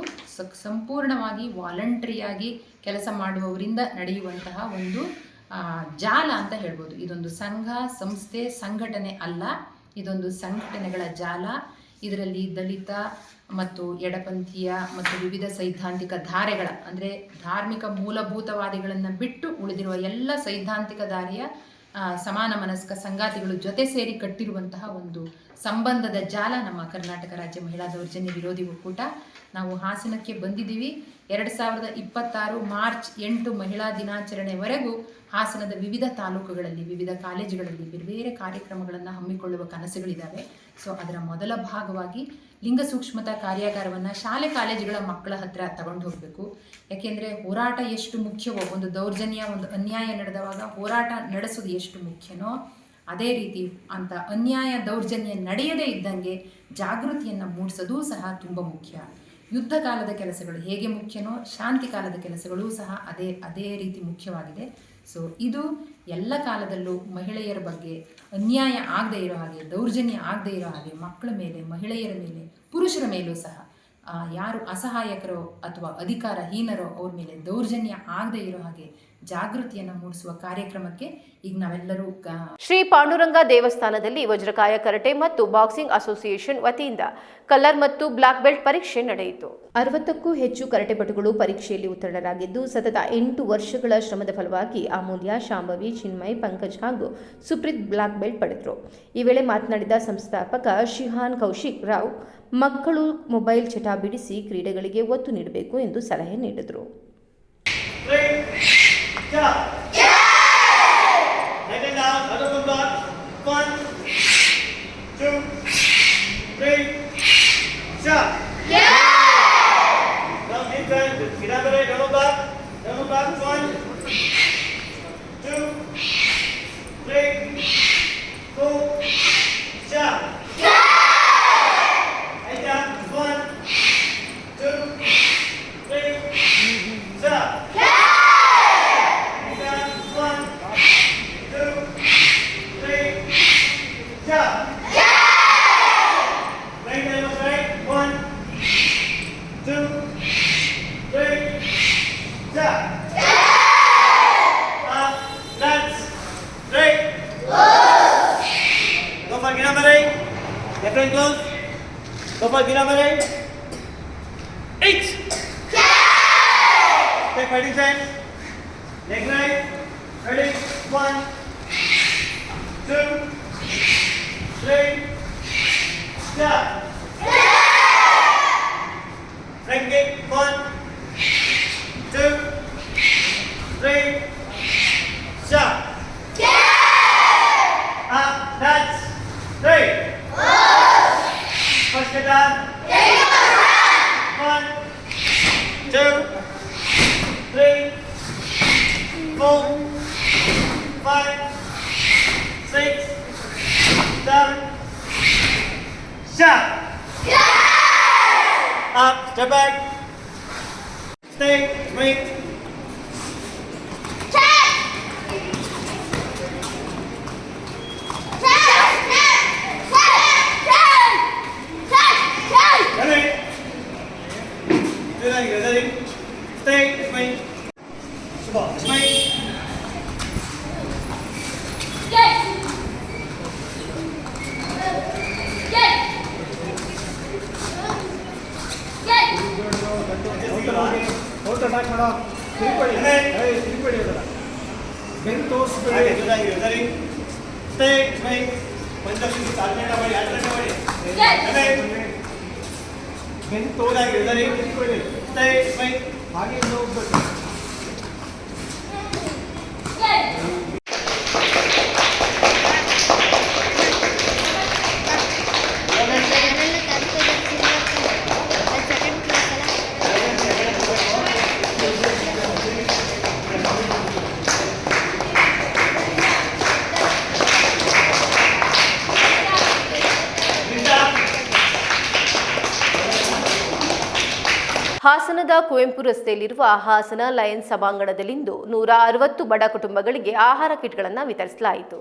ಸಂಪೂರ್ಣವಾಗಿ ವಾಲಂಟ್ರಿಯಾಗಿ ಕೆಲಸ ಮಾಡುವವರಿಂದ ನಡೆಯುವಂತಹ ಒಂದು ಜಾಲ ಅಂತ ಹೇಳ್ಬೋದು. ಇದೊಂದು ಸಂಘ, ಸಂಸ್ಥೆ, ಸಂಘಟನೆ ಅಲ್ಲ, ಇದೊಂದು ಸಂಘಟನೆಗಳ ಜಾಲ. ಇದರಲ್ಲಿ ದಲಿತ ಮತ್ತು ಎಡಪಂಥೀಯ ಮತ್ತು ವಿವಿಧ ಸೈದ್ಧಾಂತಿಕ ಧಾರೆಗಳ, ಅಂದರೆ ಧಾರ್ಮಿಕ ಮೂಲಭೂತವಾದಿಗಳನ್ನು ಬಿಟ್ಟು ಉಳಿದಿರುವ ಎಲ್ಲ ಸೈದ್ಧಾಂತಿಕ ಧಾರೆಯ ಸಮಾನ ಮನಸ್ಕ ಸಂಗಾತಿಗಳು ಜೊತೆ ಸೇರಿ ಕಟ್ಟಿರುವಂತಹ ಒಂದು ಸಂಬಂಧದ ಜಾಲ ನಮ್ಮ ಕರ್ನಾಟಕ ರಾಜ್ಯ ಮಹಿಳಾ ದೌರ್ಜನ್ಯ ವಿರೋಧಿ ಒಕ್ಕೂಟ. ನಾವು ಹಾಸನಕ್ಕೆ ಬಂದಿದ್ದೀವಿ. 2026 ಮಾರ್ಚ್ 8 ಮಹಿಳಾ ದಿನಾಚರಣೆವರೆಗೂ ಹಾಸನದ ವಿವಿಧ ತಾಲೂಕುಗಳಲ್ಲಿ, ವಿವಿಧ ಕಾಲೇಜುಗಳಲ್ಲಿ ಬೇರೆ ಬೇರೆ ಕಾರ್ಯಕ್ರಮಗಳನ್ನು ಹಮ್ಮಿಕೊಳ್ಳುವ ಕನಸುಗಳಿದ್ದಾವೆ. ಸೊ ಅದರ ಮೊದಲ ಭಾಗವಾಗಿ ಲಿಂಗ ಸೂಕ್ಷ್ಮತಾ ಕಾರ್ಯಾಗಾರವನ್ನು ಶಾಲೆ ಕಾಲೇಜುಗಳ ಮಕ್ಕಳ ಹತ್ರ ತಗೊಂಡು ಹೋಗಬೇಕು. ಯಾಕೆಂದರೆ ಹೋರಾಟ ಎಷ್ಟು ಮುಖ್ಯವೋ, ಒಂದು ದೌರ್ಜನ್ಯ, ಒಂದು ಅನ್ಯಾಯ ನಡೆದವಾಗ ಹೋರಾಟ ನಡೆಸೋದು ಎಷ್ಟು ಮುಖ್ಯನೋ ಅದೇ ರೀತಿ ಅಂತ ಅನ್ಯಾಯ ದೌರ್ಜನ್ಯ ನಡೆಯದೇ ಇದ್ದಂಗೆ ಜಾಗೃತಿಯನ್ನು ಮೂಡಿಸೋದು ಸಹ ತುಂಬ ಮುಖ್ಯ. ಯುದ್ಧ ಕಾಲದ ಕೆಲಸಗಳು ಹೇಗೆ ಮುಖ್ಯನೋ ಶಾಂತಿ ಕಾಲದ ಕೆಲಸಗಳೂ ಸಹ ಅದೇ ರೀತಿ ಮುಖ್ಯವಾಗಿದೆ. ಸೊ ಇದು ಎಲ್ಲ ಕಾಲದಲ್ಲೂ ಮಹಿಳೆಯರ ಬಗ್ಗೆ ಅನ್ಯಾಯ ಆಗದೇ ಇರೋ ಹಾಗೆ, ದೌರ್ಜನ್ಯ ಆಗದೇ ಇರೋ ಹಾಗೆ, ಮಕ್ಕಳ ಮೇಲೆ, ಮಹಿಳೆಯರ ಮೇಲೆ, ಪುರುಷರ ಮೇಲೂ ಸಹ ಯಾರು ಅಸಹಾಯಕರೋ ಅಥವಾ ಅಧಿಕಾರಹೀನರೋ ಅವ್ರ ಮೇಲೆ ದೌರ್ಜನ್ಯ ಆಗದೇ ಇರೋ ಹಾಗೆ ಜಾಗೃತಿಯನ್ನು ಮೂಡಿಸುವ ಕಾರ್ಯಕ್ರಮಕ್ಕೆ ಈಗ ನಾವೆಲ್ಲರೂ ಶ್ರೀ ಪಾಂಡುರಂಗ ದೇವಸ್ಥಾನದಲ್ಲಿ ವಜ್ರಕಾಯ ಕರಾಟೆ ಮತ್ತು ಬಾಕ್ಸಿಂಗ್ ಅಸೋಸಿಯೇಷನ್ ವತಿಯಿಂದ ಕಲರ್ ಮತ್ತು ಬ್ಲಾಕ್ ಬೆಲ್ಟ್ ಪರೀಕ್ಷೆ ನಡೆಯಿತು. 60ಕ್ಕೂ ಹೆಚ್ಚು ಕರಾಟೆಪಟುಗಳು ಪರೀಕ್ಷೆಯಲ್ಲಿ ಉತ್ತೀರ್ಣರಾಗಿದ್ದು ಸತತ 8 ವರ್ಷಗಳ ಶ್ರಮದ ಫಲವಾಗಿ ಅಮೂಲ್ಯ, ಶಾಂಭವಿ, ಚಿನ್ಮಯ್, ಪಂಕಜ್ ಹಾಗೂ ಸುಪ್ರೀತ್ ಬ್ಲಾಕ್ ಬೆಲ್ಟ್ ಪಡೆದರು. ಈ ವೇಳೆ ಮಾತನಾಡಿದ ಸಂಸ್ಥಾಪಕ ಶಿಹಾನ್ ಕೌಶಿಕ್ ರಾವ್, ಮಕ್ಕಳು ಮೊಬೈಲ್ ಚಟ ಬಿಡಿಸಿ ಕ್ರೀಡೆಗಳಿಗೆ ಒತ್ತು ನೀಡಬೇಕು ಎಂದು ಸಲಹೆ ನೀಡಿದರು. 5, 6, 7. Shot. Up, step back. Stay, wait. Ready? Stay, wait. Wait. Attack ಮಾಡೋ ತಿರುಪಡಿ ತಿರುಪಡಿ ಬೆನ್ನು ತೋರಿಸ್ಬೇಡಿ ಸರಿ ಸ್ಟೇ ವೈಟ್ ಪಂಚಶಕ್ತಿ ಆಲ್ಟರ್ನೇಟ್ ಮಾಡಿ ಬೆನ್ನು ತೋರಾಗಿ ಸರಿ ತಿರುಪಡಿ ಸ್ಟೇ ವೈಟ್ ಹಾಗೆ ಹೋಗ್ಬೇಕು ಹಾಸನದ ಕುವೆಂಪು ರಸ್ತೆಯಲ್ಲಿರುವ ಹಾಸನ ಲಯನ್ಸ್ ಸಭಾಂಗಣದಲ್ಲಿಂದು 160 ಬಡ ಕುಟುಂಬಗಳಿಗೆ ಆಹಾರ ಕಿಟ್ಗಳನ್ನು ವಿತರಿಸಲಾಯಿತು.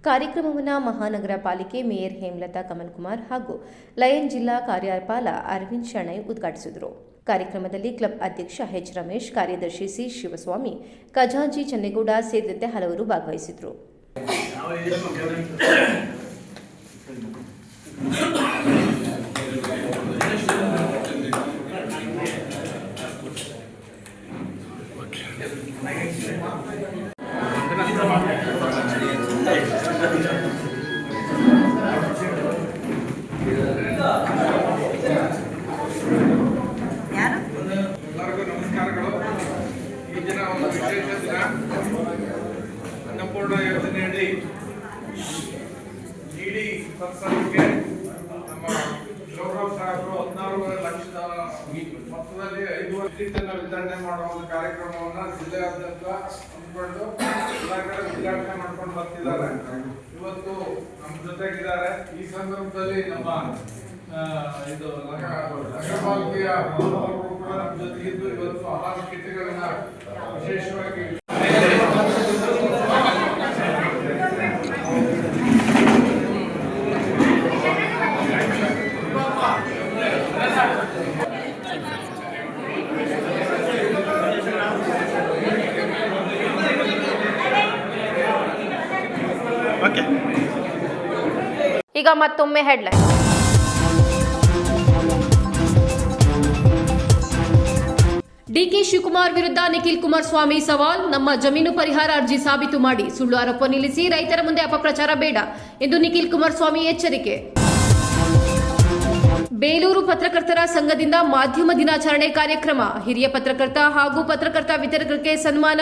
ಕಾರ್ಯಕ್ರಮವನ್ನು ಮಹಾನಗರ ಪಾಲಿಕೆ ಮೇಯರ್ ಹೇಮಲತಾ ಕಮಲ್ಕುಮಾರ್ ಹಾಗೂ ಲಯನ್ ಜಿಲ್ಲಾ ಕಾರ್ಯಪಾಲ ಅರವಿಂದ್ ಶೆಣೈ ಉದ್ಘಾಟಿಸಿದರು. ಕಾರ್ಯಕ್ರಮದಲ್ಲಿ ಕ್ಲಬ್ ಅಧ್ಯಕ್ಷ ಎಚ್ ರಮೇಶ್, ಕಾರ್ಯದರ್ಶಿ ಸಿ ಶಿವಸ್ವಾಮಿ, ಖಜಾಂಚಿ ಚನ್ನೇಗೌಡ ಸೇರಿದಂತೆ ಹಲವರು ಭಾಗವಹಿಸಿದರು. ಎಲ್ಲರಿಗೂ ನಮಸ್ಕಾರಗಳು. ಈ ದಿನ ಒಂದು ವಿಶೇಷ ದಿನ. ಅನ್ನಪೂರ್ಣ ಯೋಜನೆಯಡಿ ಇಡೀ ಸರ್ಕಾರಕ್ಕೆ ನಮ್ಮ ಗೌರವ್ ಸಾಹೇಬರು 16 ಲಕ್ಷದ ಮೊತ್ತದಲ್ಲಿ 5 ಸೀಟನ್ನು ವಿತರಣೆ ಮಾಡುವ ಒಂದು ಕಾರ್ಯಕ್ರಮವನ್ನು ಜಿಲ್ಲೆಯಾದ್ಯಂತ ಹಮ್ಮಿಕೊಂಡು ಎಲ್ಲ ಕಡೆ ಉದ್ಘಾಟನೆ ಮಾಡ್ಕೊಂಡು ಬರ್ತಿದ್ದಾರೆ. ಇವತ್ತು ನಮ್ಮ ಜೊತೆಗಿದ್ದಾರೆ. ಈ ಸಂದರ್ಭದಲ್ಲಿ ನಮ್ಮ ಇದು ನಗರಪಾಲಿಕೆಯ ಕೂಡ ನಮ್ಮ ಜೊತೆಗಿದ್ದು ಇವತ್ತು ಆಹಾರ ಕಿಟ್ಗಳನ್ನ ವಿಶೇಷವಾಗಿ ಈಗ ಮತ್ತೊಮ್ಮೆ ಹೆಡ್ಲೈನ್. ಡಿಕೆ ಶಿವಕುಮಾರ್ ವಿರುದ್ಧ ನಿಖಿಲ್ ಕುಮಾರಸ್ವಾಮಿ ಸವಾಲ್. ನಮ್ಮ ಜಮೀನು ಪರಿಹಾರ ಅರ್ಜಿ ಸಾಬೀತು ಮಾಡಿ, ಸುಳ್ಳು ಆರೋಪ ನಿಲ್ಲಿಸಿ, ರೈತರ ಮುಂದೆ ಅಪಪ್ರಚಾರ ಬೇಡ ಎಂದು ನಿಖಿಲ್ ಕುಮಾರಸ್ವಾಮಿ ಎಚ್ಚರಿಕೆ. ಬೇಲೂರು ಪತ್ರಕರ್ತರ ಸಂಘದಿಂದ ಮಾಧ್ಯಮ ದಿನಾಚರಣೆ ಕಾರ್ಯಕ್ರಮ. ಹಿರಿಯ ಪತ್ರಕರ್ತ ಹಾಗೂ ಪತ್ರಕರ್ತ ವಿತರಕರಿಗೆ ಸನ್ಮಾನ.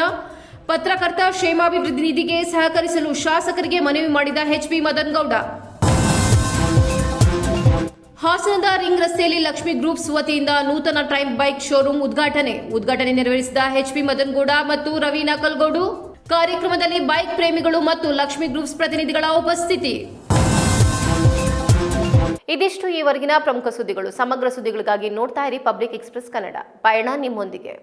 ಪತ್ರಕರ್ತ ಕ್ಷೇಮಾಭಿವೃದ್ಧಿ ನಿಧಿಗೆ ಸಹಕರಿಸಲು ಶಾಸಕರಿಗೆ ಮನವಿ ಮಾಡಿದ ಎಚ್ಪಿ ಮದನಗೌಡ. ಹಾಸನದ ರಿಂಗ್ ರಸ್ತೆಯಲ್ಲಿ ಲಕ್ಷ್ಮಿ ಗ್ರೂಪ್ಸ್ ವತಿಯಿಂದ ನೂತನ ಟ್ರೈಮ್ ಬೈಕ್ ಶೋರೂಮ್ ಉದ್ಘಾಟನೆ ನೆರವೇರಿಸಿದ ಎಚ್ಪಿ ಮದನಗೌಡ ಮತ್ತು ರವಿ ನಕಲ್ಗೌಡು. ಕಾರ್ಯಕ್ರಮದಲ್ಲಿ ಬೈಕ್ ಪ್ರೇಮಿಗಳು ಮತ್ತು ಲಕ್ಷ್ಮಿ ಗ್ರೂಪ್ಸ್ ಪ್ರತಿನಿಧಿಗಳ ಉಪಸ್ಥಿತಿ. ಇದಿಷ್ಟು ಈವರೆಗಿನ ಪ್ರಮುಖ ಸುದ್ದಿಗಳು. ಸಮಗ್ರ ಸುದ್ದಿಗಳಿಗಾಗಿ ನೋಡ್ತಾ ಇರಿ ಪಬ್ಲಿಕ್ ಎಕ್ಸ್‌ಪ್ರೆಸ್ ಕನ್ನಡ. ಪಯಣ ನಿಮ್ಮೊಂದಿಗೆ.